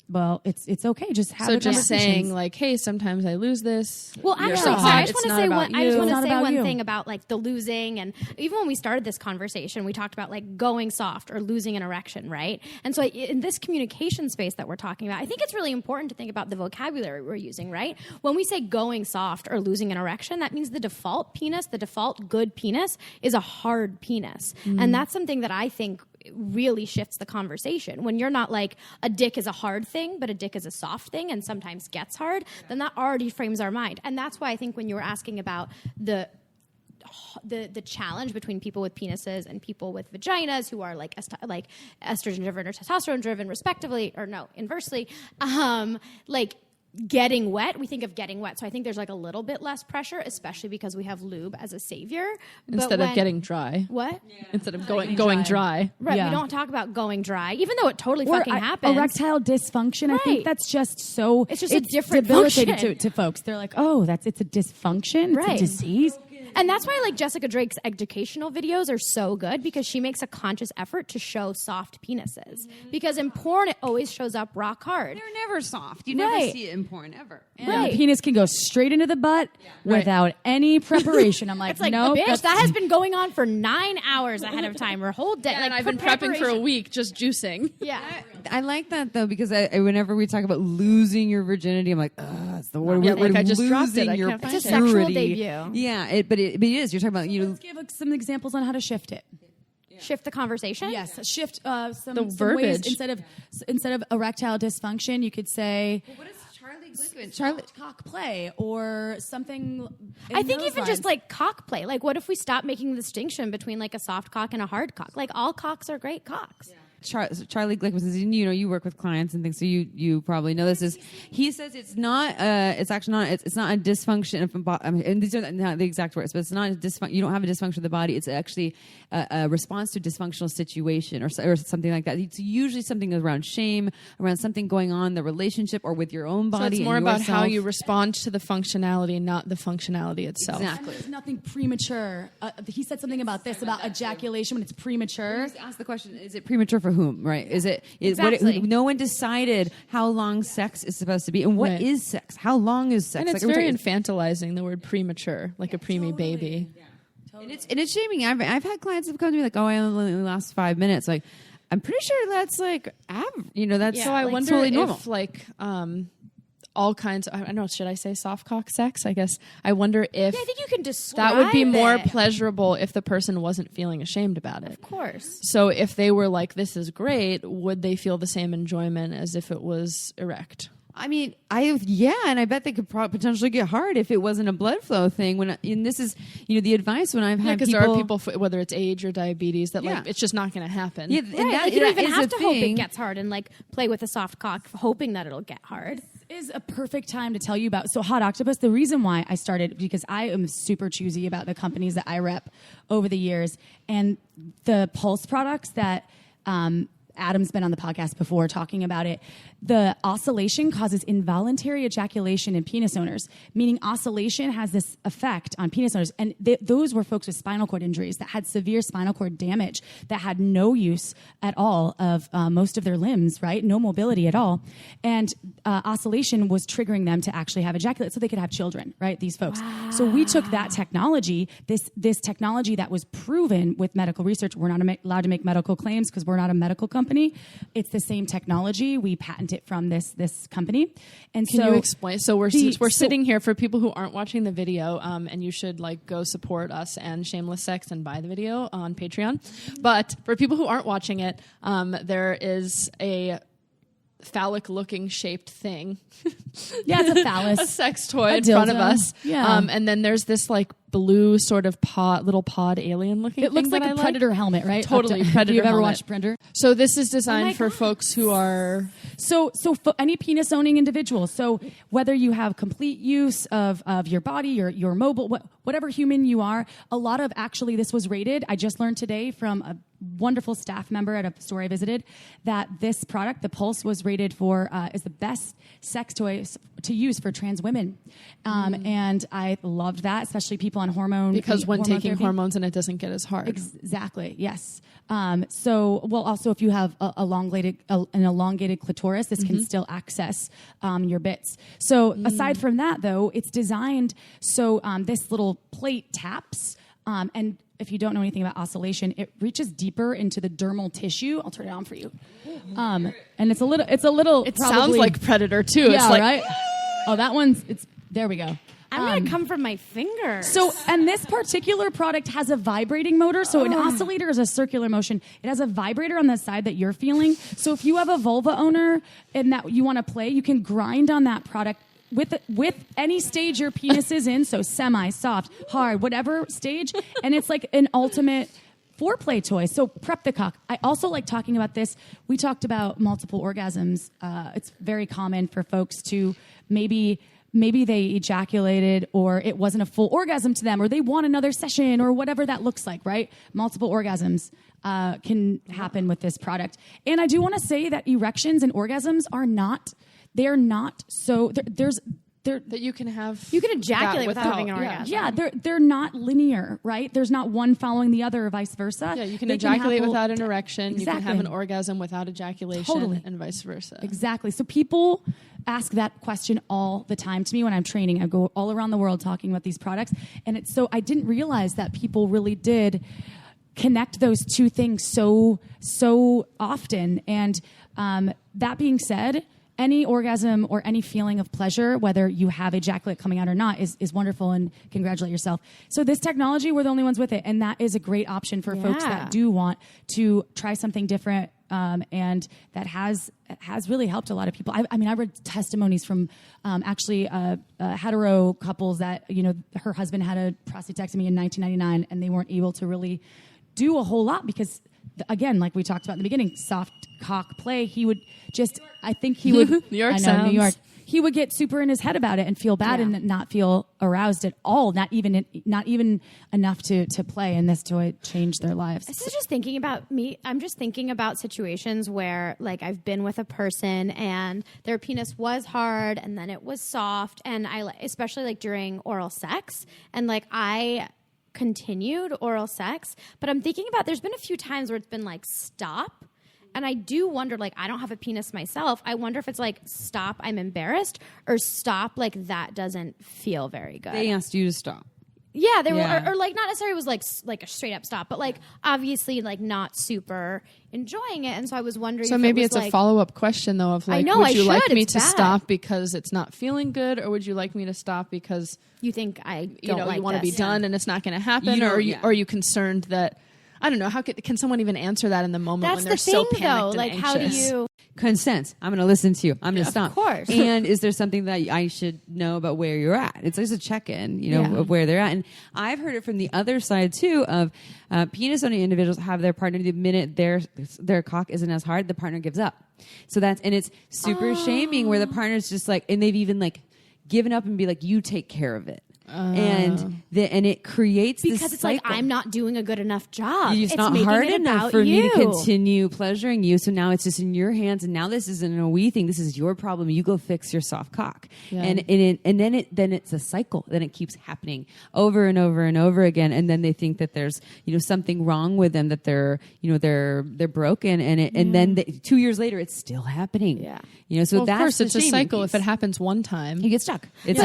well, it's okay. Just have So the just conversations. saying like, hey, sometimes I lose this. Well, You're actually, so sorry, hot, I just it's want to not say about one. I you. just want It's to not say about one you. thing about like the losing, and even when we started this conversation, we talked about like going soft or losing an erection, right? And so in this communication space that we're talking about, I think it's really important to think about the vocabulary we're using, right? When we say going soft or losing an erection, that means the default penis, the default good penis, is a hard penis, and that's something that I think really shifts the conversation. When you're not like a dick is a hard thing, but a dick is a soft thing and sometimes gets hard, then that already frames our mind. And that's why I think when you were asking about the challenge between people with penises and people with vaginas who are like estrogen driven or testosterone driven respectively, or no, inversely, like getting wet, we think of getting wet. So I think there's like a little bit less pressure, especially because we have lube as a savior. Instead of getting dry. What? Instead of going dry. Right. Yeah. We don't talk about going dry, even though it totally Or fucking happens. erectile dysfunction. I Right. think that's just so. It's just a different debilitating function. to folks. They're like, oh, it's a dysfunction. Right. It's a disease. And that's why like Jessica Drake's educational videos are so good, because she makes a conscious effort to show soft penises. Because in porn, it always shows up rock hard. They're never soft. You Right. never see it in porn ever. And Right. the penis can go straight into the butt without any preparation. I'm like, It's like, no, bitch, that has been going on for 9 hours ahead of time, or whole day. And like, I've been prepping for a week just juicing. Yeah. I like that though, because I whenever we talk about losing your virginity, I'm like, ugh, it's the word. Yeah, we're like I just losing dropped it. I your can't find It's a it. sexual purity. debut. Yeah, but it is. You're talking about Let's give some examples on how to shift it. Shift the conversation. Yes, shift some The ways. verbiage. Instead of erectile dysfunction, you could say what is Charlie Glickman? soft cock play or something. I think even just like cock play. Like, what if we stop making the distinction between like a soft cock and a hard cock? Like, all cocks are great cocks. Charlie Glickman says, you work with clients and things, so you probably know this. Is he says it's not it's actually not it's not a dysfunction of, and these are not the exact words, but it's not a dysfunction. You don't have a dysfunction of the body. It's actually a response to a dysfunctional situation or something like that. It's usually something around shame, around something going on in the relationship or with your own body. So it's more and about how yourself. you respond to the functionality, not the functionality itself. Exactly. There's nothing premature. He said something about this about ejaculation when it's premature. Just ask the question: is it premature for whom? Right? Is it? Exactly. No one decided how long sex is supposed to be, and what Right. is sex? How long is sex? And it's Like, very we're talking- infantilizing, the word premature, like a preemie baby. and it's shaming. I've had clients have come to me like, "Oh, I only last 5 minutes." Like, I'm pretty sure that's like, that's So I like, wonder totally if normal. like all kinds of, I don't know, should I say soft cock sex? I guess I wonder if Yeah, I think you can describe that would be more it. pleasurable if the person wasn't feeling ashamed about it. Of course. So if they were like, this is great, would they feel the same enjoyment as if it was erect? I mean, and I bet they could potentially get hard if it wasn't a blood flow thing. And this is, the advice when I've Yeah, had because people. there are people, whether it's age or diabetes, that like Yeah. it's just not going to happen. Yeah, Right. and that, Like, you don't that even is have a to hope it thing. gets hard and like play with a soft cock, hoping that it'll get hard. Is a perfect time to tell you about. So Hot Octopus, the reason why I started, because I am super choosy about the companies that I rep over the years, and the Pulse products that Adam's been on the podcast before talking about it. The oscillation causes involuntary ejaculation in penis owners, meaning oscillation has this effect on penis owners. And those were folks with spinal cord injuries that had severe spinal cord damage, that had no use at all of most of their limbs, right? No mobility at all. And oscillation was triggering them to actually have ejaculate so they could have children, right? These folks. Wow. So we took that technology, this technology that was proven with medical research. We're not allowed to make medical claims because we're not a medical company. It's the same technology. We patent it from this company. And Can so you explain? So we're sitting here for people who aren't watching the video, and you should like go support us and Shameless Sex and buy the video on Patreon. But for people who aren't watching it, there is a phallic-looking shaped thing. Yeah, it's a phallus. A sex toy A in front of dildo. us. Yeah. And then there's this like blue sort of little pod alien looking It looks thing like that a I Predator helmet, right? Totally, Have Predator you ever helmet. watched Predator? So this is designed for folks who are... So any penis owning individual. So whether you have complete use of your body, your mobile, whatever human you are, a lot of actually this was rated. I just learned today from wonderful staff member at a store I visited that this product, the Pulse, was rated for is the best sex toy to use for trans women. And I loved that, especially people on hormone. Because when hormone taking therapy. hormones and it doesn't get as hard. Exactly, yes. Also if you have an elongated clitoris, this can still access your bits. So aside from that, though, it's designed so this little plate taps, and if you don't know anything about oscillation, it reaches deeper into the dermal tissue. I'll turn it on for you. And it's a little. It sounds like Predator too. Yeah, it's like, right. Oh, that one's. There we go. I'm gonna come from my fingers. So, and this particular product has a vibrating motor. So an oscillator is a circular motion. It has a vibrator on the side that you're feeling. So if you have a vulva owner and that you want to play, you can grind on that product with any stage your penis is in. So semi, soft, hard, whatever stage. And it's like an ultimate foreplay toy. So prep the cock. I also like talking about this. We talked about multiple orgasms. It's very common for folks to maybe they ejaculated or it wasn't a full orgasm to them or they want another session or whatever that looks like, right? Multiple orgasms can happen with this product. And I do want to say that erections and orgasms they're not so, that you can ejaculate without having an orgasm. Yeah, they're not linear, right? There's not one following the other or vice versa. Yeah, you can ejaculate without an erection. Exactly. You can have an orgasm without ejaculation and vice versa. Exactly. So people ask that question all the time to me when I'm training. I go all around the world talking about these products. And it's so I didn't realize that people really did connect those two things so often. And that being said, any orgasm or any feeling of pleasure, whether you have ejaculate coming out or not, is wonderful, and congratulate yourself. So this technology, we're the only ones with it, and that is a great option for folks that do want to try something different, and that has really helped a lot of people. I mean, I read testimonies from hetero couples that, her husband had a prostatectomy in 1999, and they weren't able to really do a whole lot because, again, like we talked about in the beginning, soft cock play, he would just, I think he would, New York sounds. New York, he would get super in his head about it and feel bad and not feel aroused at all, not even enough to play, and this toy changed their lives. This is just thinking about me. I'm just thinking about situations where, like, I've been with a person and their penis was hard and then it was soft, and especially like during oral sex, and like I continued oral sex, but I'm thinking about there's been a few times where it's been like stop, and I do wonder, like, I don't have a penis myself, I wonder if it's like stop, I'm embarrassed, or stop, like that doesn't feel very good. They asked you to stop. Yeah, they were, or like not necessarily was like a straight up stop, but like obviously like not super enjoying it, and so I was wondering. So maybe it's like, a follow up question though of like, would you like me to stop because it's not feeling good, or would you like me to stop because you think you want to be done and it's not going to happen, or are you concerned that? I don't know. How can someone even answer that in the moment when they're so panicked and like, anxious? How do you consent? I'm going to listen to you. I'm going to stop. Of course. And is there something that I should know about where you're at? It's just a check-in, of where they're at. And I've heard it from the other side too of penis-owning individuals have their partner the minute their cock isn't as hard, the partner gives up. So it's super shaming where the partner's just like, and they've even like given up and be like, you take care of it. And it creates because this it's cycle. like I'm not doing a good enough job. It's not hard enough for me to continue pleasuring you. So now it's just in your hands, and now this isn't a we thing. This is your problem. You go fix your soft cock, and then it's a cycle. Then it keeps happening over and over and over again, and then they think that there's something wrong with them, that they're broken, and then 2 years later it's still happening. Yeah, so that's of course it's a cycle. Piece. If it happens one time, you get stuck. But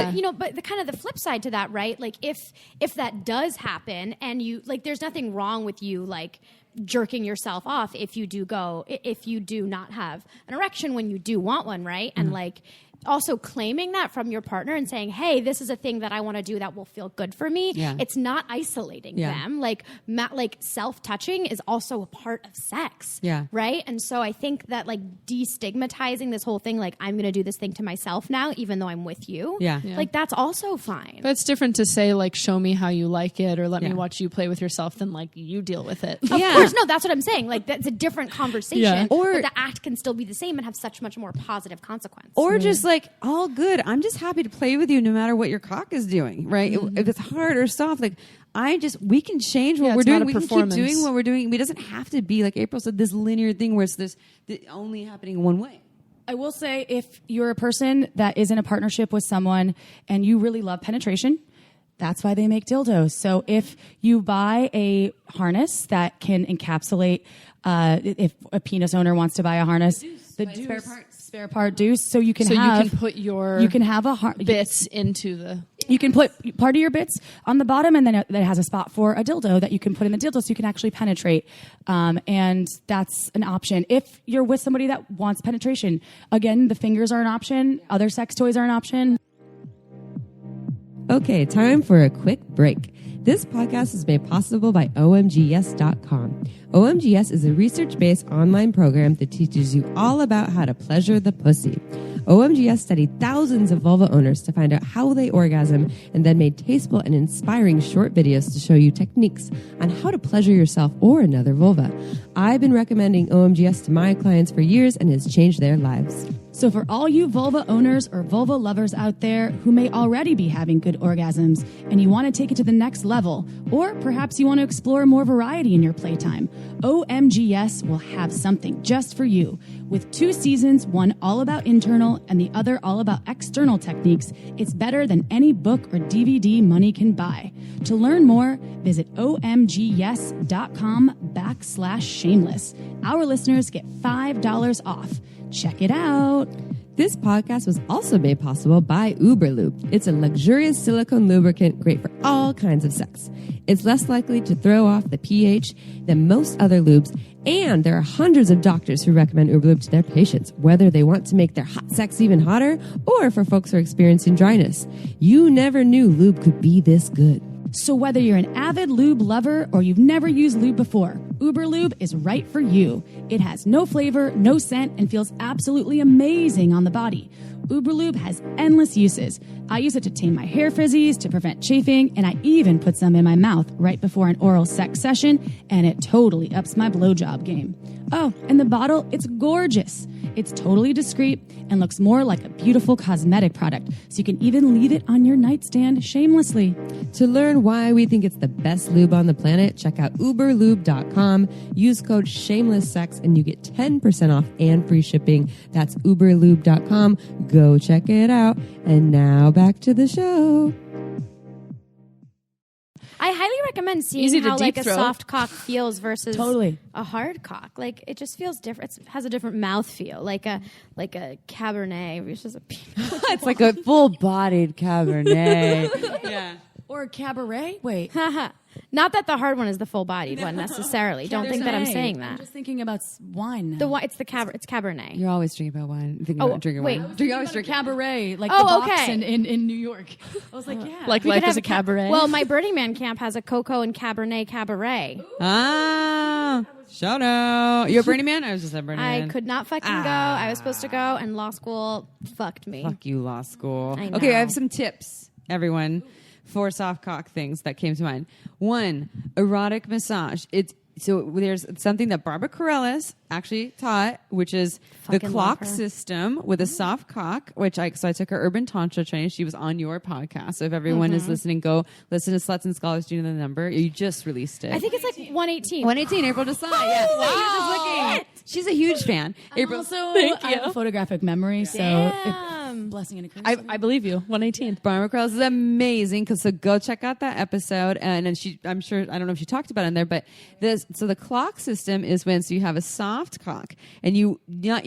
the kind of the flip side to that, right? Like if that does happen, and you like, there's nothing wrong with you like jerking yourself off if you do not have an erection when you do want one, right? And like also claiming that from your partner and saying, hey, this is a thing that I want to do that will feel good for me. Yeah. It's not isolating them. Like self-touching is also a part of sex. Yeah. Right? And so I think that like destigmatizing this whole thing, like I'm going to do this thing to myself now, even though I'm with you. Yeah. Like that's also fine. But it's different to say like, show me how you like it, or let me watch you play with yourself, than like you deal with it. Of course. No, that's what I'm saying. Like that's a different conversation. Or the act can still be the same and have such much more positive consequence. Or just like like, all good. I'm just happy to play with you no matter what your cock is doing, right? If it's hard or soft, like, we can change what we're doing. We can keep doing what we're doing. It doesn't have to be, like April said, this linear thing where it's only happening one way. I will say, if you're a person that is in a partnership with someone and you really love penetration, that's why they make dildos. So if you buy a harness that can encapsulate, if a penis owner wants to buy a harness, the deuce, spare part deuce, so you can put your bits into the. You can put part of your bits on the bottom, and then it has a spot for a dildo that you can put in the dildo, so you can actually penetrate. And that's an option. If you're with somebody that wants penetration, again, the fingers are an option. Other sex toys are an option. Okay, time for a quick break. This podcast is made possible by OMGYes.com. OMGYes is a research-based online program that teaches you all about how to pleasure the pussy. OMGYes studied thousands of vulva owners to find out how they orgasm and then made tasteful and inspiring short videos to show you techniques on how to pleasure yourself or another vulva. I've been recommending OMGYes to my clients for years and it's changed their lives. So for all you vulva owners or vulva lovers out there who may already be having good orgasms and you want to take it to the next level, or perhaps you want to explore more variety in your playtime, OMGYes will have something just for you. With 2 seasons, one all about internal and the other all about external techniques, it's better than any book or DVD money can buy. To learn more, visit omgyes.com/shameless. Our listeners get $5 off. Check it out. This podcast was also made possible by Uberlube. It's a luxurious silicone lubricant great for all kinds of sex. It's less likely to throw off the pH than most other lubes, and there are hundreds of doctors who recommend Uberlube to their patients, whether they want to make their hot sex even hotter or for folks who are experiencing dryness. You never knew lube could be this good. So whether you're an avid lube lover or you've never used lube before, Uberlube is right for you. It has no flavor, no scent, and feels absolutely amazing on the body. Uberlube has endless uses. I use it to tame my hair frizzies, to prevent chafing, and I even put some in my mouth right before an oral sex session, and it totally ups my blowjob game. Oh, and the bottle, it's gorgeous. It's totally discreet and looks more like a beautiful cosmetic product, so you can even leave it on your nightstand shamelessly. To learn why we think it's the best lube on the planet, check out uberlube.com. Use code SHAMELESSSEX and you get 10% off and free shipping. That's uberlube.com. Go check it out. And now back to the show. I highly recommend seeing how like a soft cock feels versus a hard cock. Like it just feels different. It has a different mouth feel, like a Cabernet versus a Pinot. It's like a full-bodied Cabernet. Yeah. Or a cabaret? Wait. Not that the hard one is the full-bodied one necessarily. Don't think that I'm saying that. I'm just thinking about wine now. It's Cabernet. You're always drinking about wine. Thinking about drinking wine. You're always drinking cabaret, like the box in New York. I was like, yeah. Like life is a cabaret. Well, my Burning Man camp has a Cocoa and Cabernet cabaret. Ah, shout out. You a Burning Man? I was just a Burning Man. I could not fucking go. I was supposed to go, and law school fucked me. Fuck you, law school. I know. Okay, I have some tips, everyone, for soft cock things that came to mind. 1, erotic massage. So there's something that Barbara Corellis actually taught, which is the clock system with a soft cock, so I took her urban tantra training. She was on your podcast. So if everyone is listening, go listen to Sluts and Scholars. Do you know the number? You just released it. I think it's like 118. 118, April Desai. Yeah. Wow. She's a huge fan. April, I have a photographic memory, so blessing and a curse. I believe you. 118. Barbara Corellis is amazing. So go check out that episode. And then I'm sure, I don't know if she talked about it in there, but so the clock system is when, so you have a soft cock and so there's a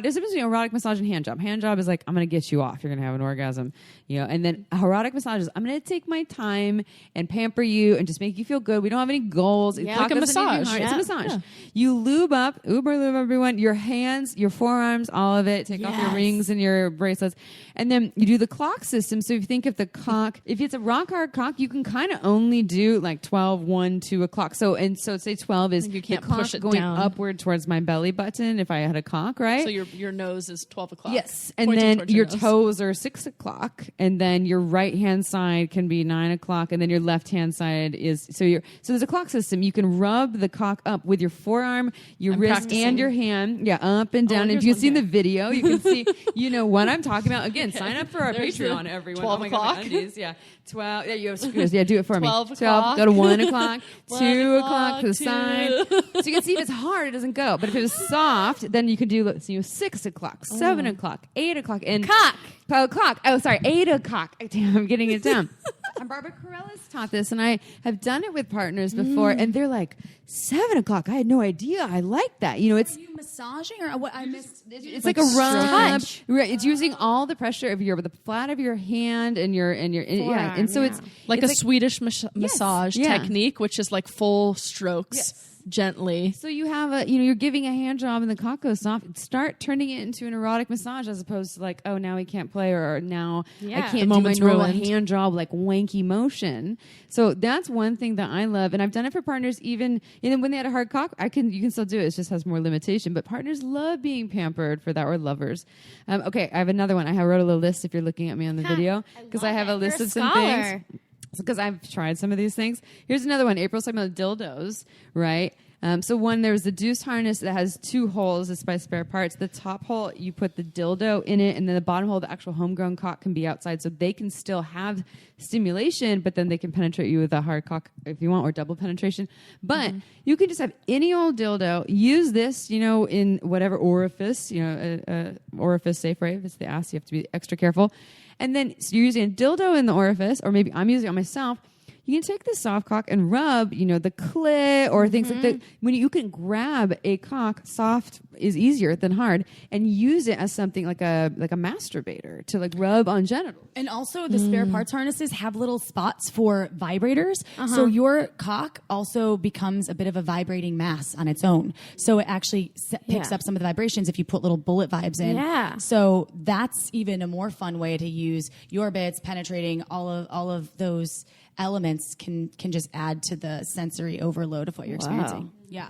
difference between erotic massage and hand job. Hand job is like, I'm going to get you off. You're going to have an orgasm, and then erotic massage is, I'm going to take my time and pamper you and just make you feel good. We don't have any goals. Yeah, like a massage. It's a massage. Yeah. You lube up, Uber lube everyone, your hands, your forearms, all of it. Take off your rings and your bracelets. And then you do the clock system. So if you think of the cock, if it's a rock hard cock, you can kind of only do like 12, 1, 2 o'clock. So say 12 is you can't the clock push it going down. upward towards my belly button if I had a cock, right? So your nose is 12 o'clock. Yes, and Pointing then towards your nose. toes are 6 o'clock, and then your right hand side can be 9 o'clock, and then your left hand side is so there's a clock system. You can rub the cock up with your forearm, your wrist, practicing. and your hand, up and down. And if here's you've one seen the here. video, you can see what I'm talking about. Again, sign up for our There's the Patreon, everyone. 12 oh my God, my o'clock. undies, 12. Yeah, you have screws. Yeah, do it for 12 me. o'clock. Go to 1 o'clock, 2 1 o'clock to the two. side. So you can see if it's hard, it doesn't go. But if it was soft, then you could do 6 o'clock, 7 o'clock, 8 o'clock, and Cock. Clock. Oh, sorry, 8 o'clock. Damn, I'm getting it down. And Barbara Corellis taught this, and I have done it with partners before, and they're like, 7 o'clock. I had no idea. I like that. It's Are you massaging or what? I missed. it's like a rub. Right, it's using all the pressure of the flat of your hand and your Forearm, and so yeah. it's Like it's a Swedish massage Yeah. technique, which is like full strokes gently. So you have you're giving a hand job and the cock goes soft. Start turning it into an erotic massage as opposed to like, oh, now he can't play or now I Yeah. can't The do my moment's normal ruined. hand job like wanky motion. So that's one thing that I love, and I've done it for partners even when they had a hard cock. You can still do it. It just has more limitation. But partners love being pampered for that, or lovers. Okay, I have another one. I wrote a little list if you're looking at me on the video because I have a list You're of some things. Because I've tried some of these things. Here's another one. April's talking about dildos, right? So one, there's the deuce harness that has 2 holes. It's by spare parts. The top hole, you put the dildo in it, and then the bottom hole, the actual homegrown cock can be outside. So they can still have stimulation, but then they can penetrate you with a hard cock if you want, or double penetration. But you can just have any old dildo. Use this, in whatever orifice, orifice safe, right? If it's the ass, you have to be extra careful. And then so you're using a dildo in the orifice, or maybe I'm using it on myself. You can take the soft cock and rub, the clit or things like that. When you can grab a cock, soft is easier than hard, and use it as something like a masturbator to like rub on genitals. And also, the spare parts harnesses have little spots for vibrators. So your cock also becomes a bit of a vibrating mass on its own. So it actually picks up some of the vibrations if you put little bullet vibes in. Yeah. So that's even a more fun way to use your bits, penetrating all of those elements can just add to the sensory overload of what you're experiencing. Yeah.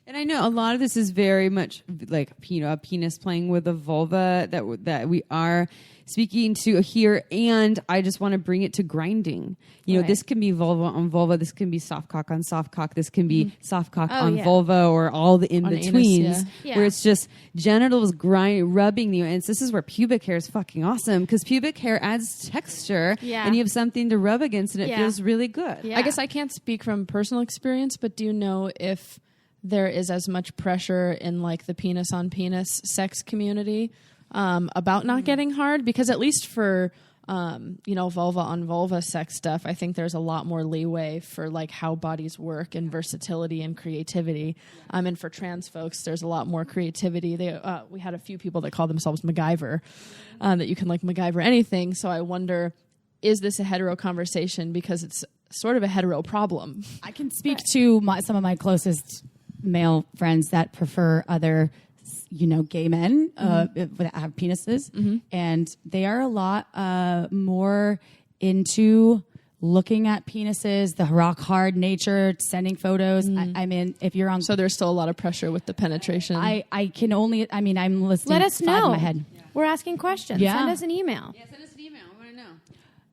And I know a lot of this is very much like a penis playing with a vulva that we are speaking to here, and I just want to bring it to grinding. This can be vulva on vulva, this can be soft cock on soft cock, this can be soft cock on vulva, or all the in-betweens, where it's just genitals rubbing you. And this is where pubic hair is fucking awesome, because pubic hair adds texture, and you have something to rub against, and it feels really good. Yeah. I guess I can't speak from personal experience, but do you know if there is as much pressure in like the penis on penis sex community about not getting hard? Because at least for vulva on vulva sex stuff, I think there's a lot more leeway for like how bodies work and versatility and creativity. And for trans folks, there's a lot more creativity. We had a few people that call themselves MacGyver, that you can like MacGyver anything. So I wonder, is this a hetero conversation? Because it's sort of a hetero problem. I can speak to some of my closest male friends that prefer other gay men that have penises, and they are a lot more into looking at penises, the rock hard nature, sending photos. I mean, if you're on, So there's still a lot of pressure with the penetration. I can only. I mean, I'm listening. Let us 5 know. in my head. We're asking questions. Yeah. Send us an email. Yeah, send us an email. I want to know.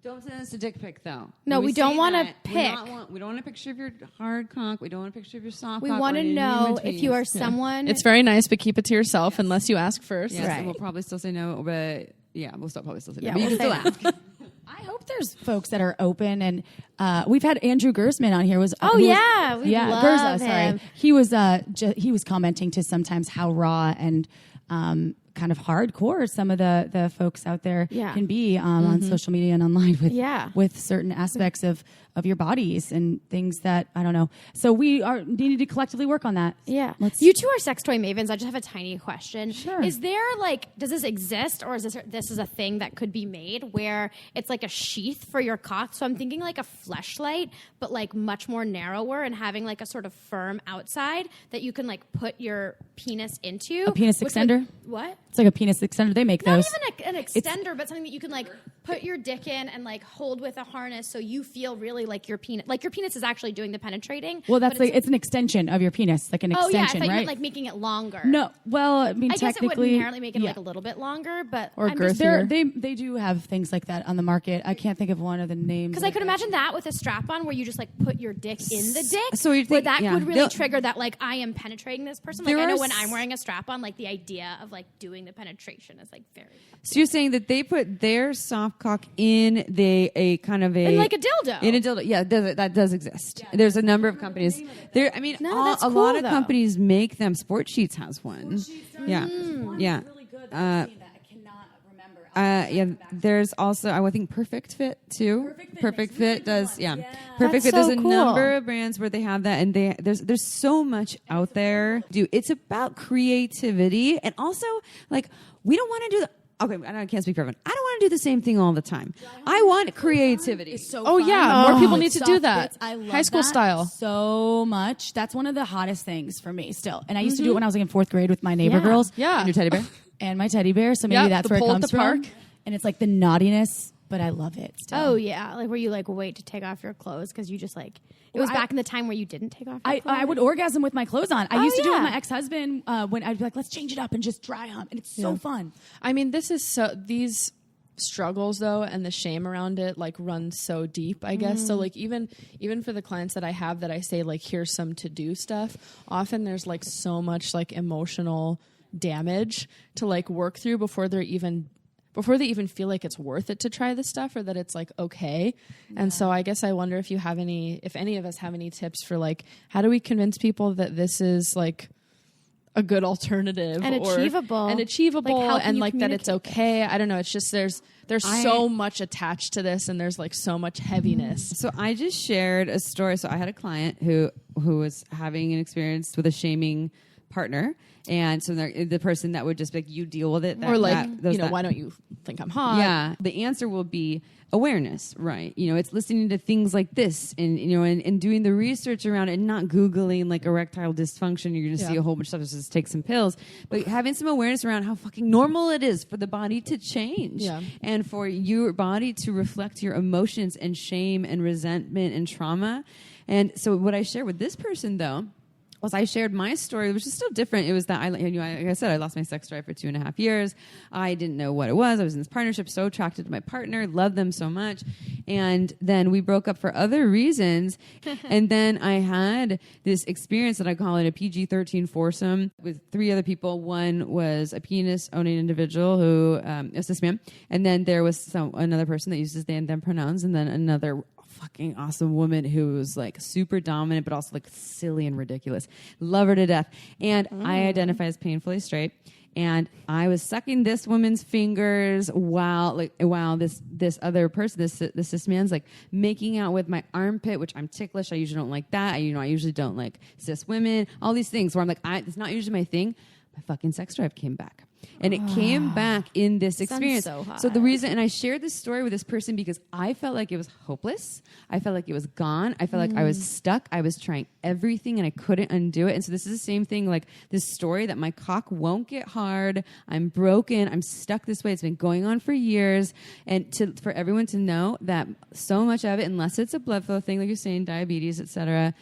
Don't send us a dick pic, though. No, When we don't say want a that, pic. We don't want a picture of your hard cock. We don't want a picture of your soft We cock. want or to any know if you are in-betweens. someone. It's very nice, but keep it to yourself unless you ask first. Yes, Right. and we'll probably still say no, but yeah, we'll probably still say Yeah, no. But you we'll can still say ask. I hope there's folks that are open, and we've had Andrew Gersman on here. We love Gerza, sorry. He was commenting to sometimes how raw and kind of hardcore some of the folks out there can be on social media and online with certain aspects of your bodies and things that I don't know. So we needed to collectively work on that. Yeah. You two are sex toy mavens. I just have a tiny question. Sure. Is there does this exist, or is this is a thing that could be made where it's like a sheath for your cock? So I'm thinking like a fleshlight, but like much more narrower and having like a sort of firm outside that you can like put your penis into. A penis extender? What? It's like a penis extender. They make Not those. even an extender, but something that you can like put your dick in and like hold with a harness so you feel really like your penis is actually doing the penetrating. Well, that's like it's an extension of your penis, like an I extension, thought you right? meant like making it longer. No, well, I mean, I guess it would technically, inherently make it like a little bit longer, but Or I'm just girthier. they do have things like that on the market. I can't think of one of the names. because I could imagine that with a strap on where you just like put your dick in the dick. So you're where thinking- that yeah. would really They'll- trigger that like I am penetrating this person. Like There I know are when I'm wearing a strap on, like the idea of like doing the penetration is like very So you're saying that they put their soft cock in a kind of a and like a dildo. in a dildo? Yeah, that does exist. There's a number of companies. There, I mean, No, that's a lot cool, of though. companies make them. Sport Sheets has one. Yeah, yeah. really good. I cannot remember. Yeah, there's also I think Perfect Fit too. Perfect Fit does, yeah. Perfect That's Fit. There's so a cool. number of brands where they have that, and there's so much out there. It's about creativity, and also like we don't want to do the. Okay, I can't speak for everyone. I don't want to do the same thing all the time. I want creativity. So Oh, fun. yeah, more people need to do soft that. bits. I love High school that style. so much. That's one of the hottest things for me still. And I used to do it when I was like in 4th grade with my neighbor girls. Yeah. And your teddy bear. And my teddy bear. So maybe Yeah, that's the where it pole at comes the from. park. And it's like the naughtiness, but I love it still. Oh yeah, like where you like wait to take off your clothes because you just like it was back in the time where you didn't take off. Your clothes. I would orgasm with my clothes on. I used to do it with yeah. my ex-husband when I'd be like, let's change it up and just dry hump. And it's so fun. I mean, these struggles though, and the shame around it like run so deep, I guess. So like even for the clients that I have that I say like here's some to do stuff, often there's like so much like emotional damage to like work through before they even feel like it's worth it to try this stuff or that it's like okay. And so I guess I wonder if any of us have any tips for like how do we convince people that this is like a good alternative And achievable. and Like, how can you like that it's communicate okay. I don't know. It's just there's so much attached to this, and there's like so much heaviness. So I just shared a story. So I had a client who was having an experience with a shaming partner. And so the person that would just be like, you deal with it. Or like, why don't you think I'm hot? Yeah. The answer will be awareness, right? It's listening to things like this and, and doing the research around it and not Googling like erectile dysfunction. You're going to see a whole bunch of stuff. Just take some pills, but having some awareness around how fucking normal it is for the body to change and for your body to reflect your emotions and shame and resentment and trauma. And so what I share with this person though, was I shared my story, which is still different. It was that like I said, I lost my sex drive for 2.5 years. I didn't know what it was. I was in this partnership, so attracted to my partner, loved them so much. And then we broke up for other reasons. And then I had this experience that I call it a PG-13 foursome with 3 other people. One was a penis-owning individual who is this man. And then there was another person that uses they and them pronouns. And then another fucking awesome woman who was like super dominant but also like silly and ridiculous. Love her to death. And I identify as painfully straight. And I was sucking this woman's fingers while this other person, this man's like making out with my armpit, which I'm ticklish. I usually don't like that. I usually don't like cis women. All these things where I'm like, it's not usually my thing. My fucking sex drive came back. And it came back in this experience. So hot. So the reason, and I shared this story with this person because I felt like it was hopeless. I felt like it was gone. I felt like I was stuck. I was trying everything and I couldn't undo it. And so this is the same thing, like this story that my cock won't get hard. I'm broken. I'm stuck this way. It's been going on for years. And for everyone to know that so much of it, unless it's a blood flow thing, like you're saying, diabetes, etc.,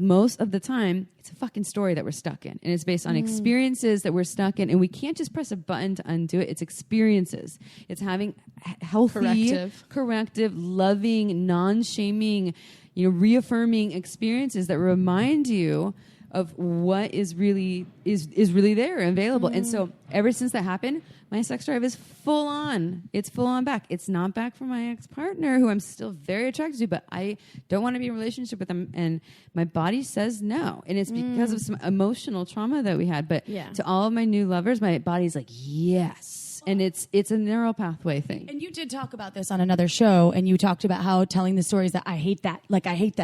most of the time, it's a fucking story that we're stuck in. And it's based on experiences that we're stuck in. And we can't just press a button to undo it. It's experiences. It's having healthy, corrective, loving, non-shaming, reaffirming experiences that remind you of what is really there and available. And so ever since that happened, my sex drive is full on. It's full on back. It's not back from my ex-partner who I'm still very attracted to, but I don't want to be in a relationship with them. And my body says no. And it's because of some emotional trauma that we had. But to all of my new lovers, my body's like, yes. And it's a neural pathway thing. And you did talk about this on another show, and you talked about how telling the stories that I hate that.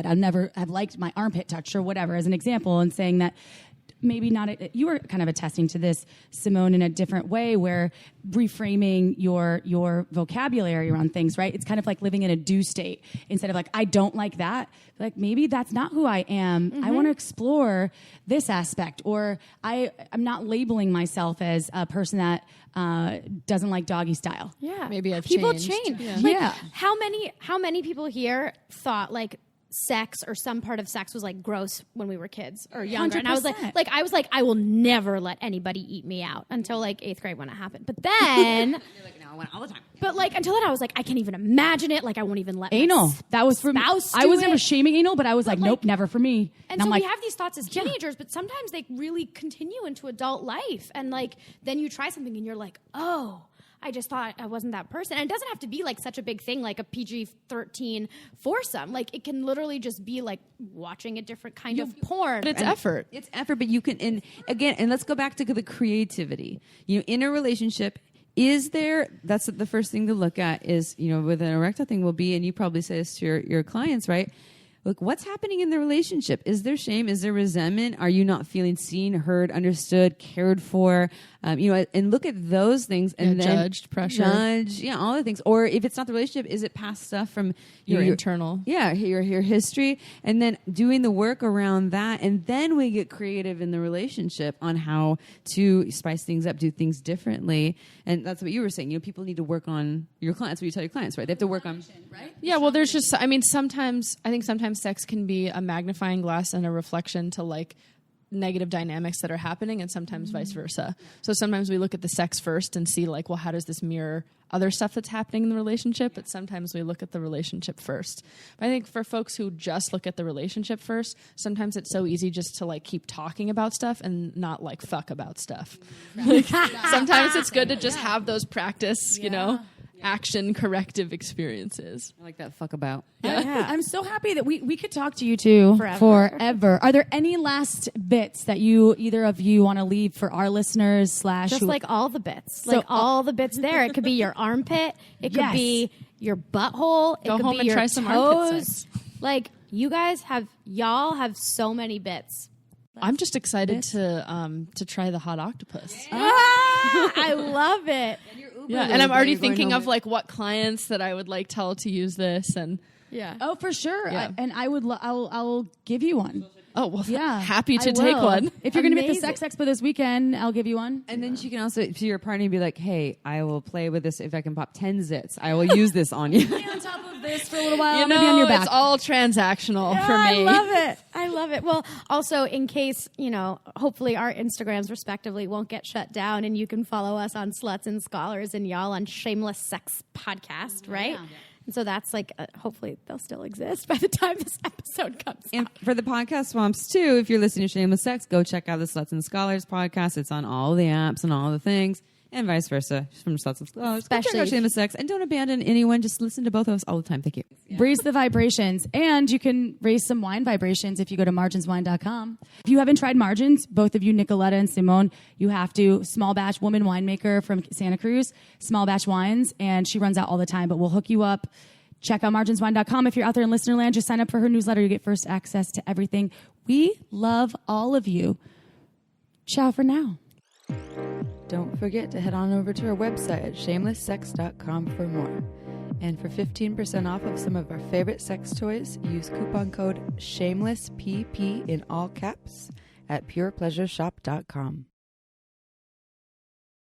I'll never have liked my armpit touch or whatever as an example, and saying that maybe not, you were kind of attesting to this, Simone, in a different way, where reframing your vocabulary around things, right? It's kind of like living in a do state instead of like, I don't like that. Like, maybe that's not who I am. I want to explore this aspect, or I'm not labeling myself as a person that doesn't like doggy style. Yeah. Maybe I've people changed. change. Yeah. Like, Yeah. How many people here thought like sex or some part of sex was like gross when we were kids or younger? 100%. And I was like, I will never let anybody eat me out until like 8th grade when it happened. But then You're like, no, I want it all the time. but like until then I was like, I can't even imagine it. Like I won't even let Anal. my That was for me. spouse I do was never it. shaming anal, but I was like, nope, never for me. And I'm so like, we have these thoughts as teenagers, but sometimes they really continue into adult life. And like, then you try something and you're like, oh, I just thought I wasn't that person. And it doesn't have to be like such a big thing, like a PG-13 foursome. Like it can literally just be like watching a different kind of porn. But it's effort. It's effort, but you can, and let's go back to the creativity. In a relationship, is there, that's the first thing to look at is, with an erectile thing will be, and you probably say this to your clients, right? Look, what's happening in the relationship? Is there shame? Is there resentment? Are you not feeling seen, heard, understood, cared for? And look at those things and then judged, pressure. all the things. Or if it's not the relationship, is it past stuff from Your internal. Yeah, your history, and then doing the work around that, and then we get creative in the relationship on how to spice things up, do things differently, and that's what you were saying. People need to work on your clients. What you tell your clients, right? They have to work on, right? Yeah, well, there's just, I think sometimes sex can be a magnifying glass and a reflection to like negative dynamics that are happening, and sometimes vice versa. So sometimes we look at the sex first and see like, well, how does this mirror other stuff that's happening in the relationship? But sometimes we look at the relationship first. But I think for folks who just look at the relationship first, sometimes it's so easy just to like keep talking about stuff and not like fuck about stuff. Like, sometimes it's good to just have those practice, action corrective experiences. I like that fuck about. I'm so happy that we could talk to you two forever. Are there any last bits that either of you want to leave for our listeners / Just like all the bits. Like all the bits there. It could be your armpit. It could be your butthole. It Go could home be and your try some armpit toes. sex. Like y'all have so many bits. I'm just excited to try the hot octopus. I love it. Yeah, and I'm already thinking of like what clients that I would like tell to use this, and Oh, for sure. Yeah. And I would. I'll give you one. oh well, Yeah, happy to I take will. one. If you're going to be at the Amazing. Sex Expo this weekend, I'll give you one. And then she can also, to your partner, be like, hey, I will play with this. If I can pop 10 zits, I will use this on you. Be on top of this for a little while. You I'm gonna be on your back. it's all transactional for me. I love it. Well, also in case, hopefully our Instagrams respectively won't get shut down, and you can follow us on Sluts and Scholars and y'all on Shameless Sex Podcast, right? Yeah. And so that's like, hopefully they'll still exist by the time this episode comes And out. for the podcast swamps too, if you're listening to Shameless Sex, go check out the Sluts and Scholars podcast. It's on all the apps and all the things, and vice versa. From Sluts and Scholars, go check Especially out Shameless Sex, and don't abandon anyone. Just listen to both of us all the time. Thank you. Raise the vibrations. And you can raise some wine vibrations if you go to marginswine.com. If you haven't tried Margins, both of you, Nicoletta and Simone, you have to. Small batch woman winemaker from Santa Cruz, small batch wines, and she runs out all the time, but we'll hook you up. Check out marginswine.com. If you're out there in listener land, just sign up for her newsletter. You get first access to everything. We love all of you. Ciao for now. Don't forget to head on over to our website at shamelesssex.com for more. And for 15% off of some of our favorite sex toys, use coupon code SHAMELESSPP in all caps at purepleasureshop.com.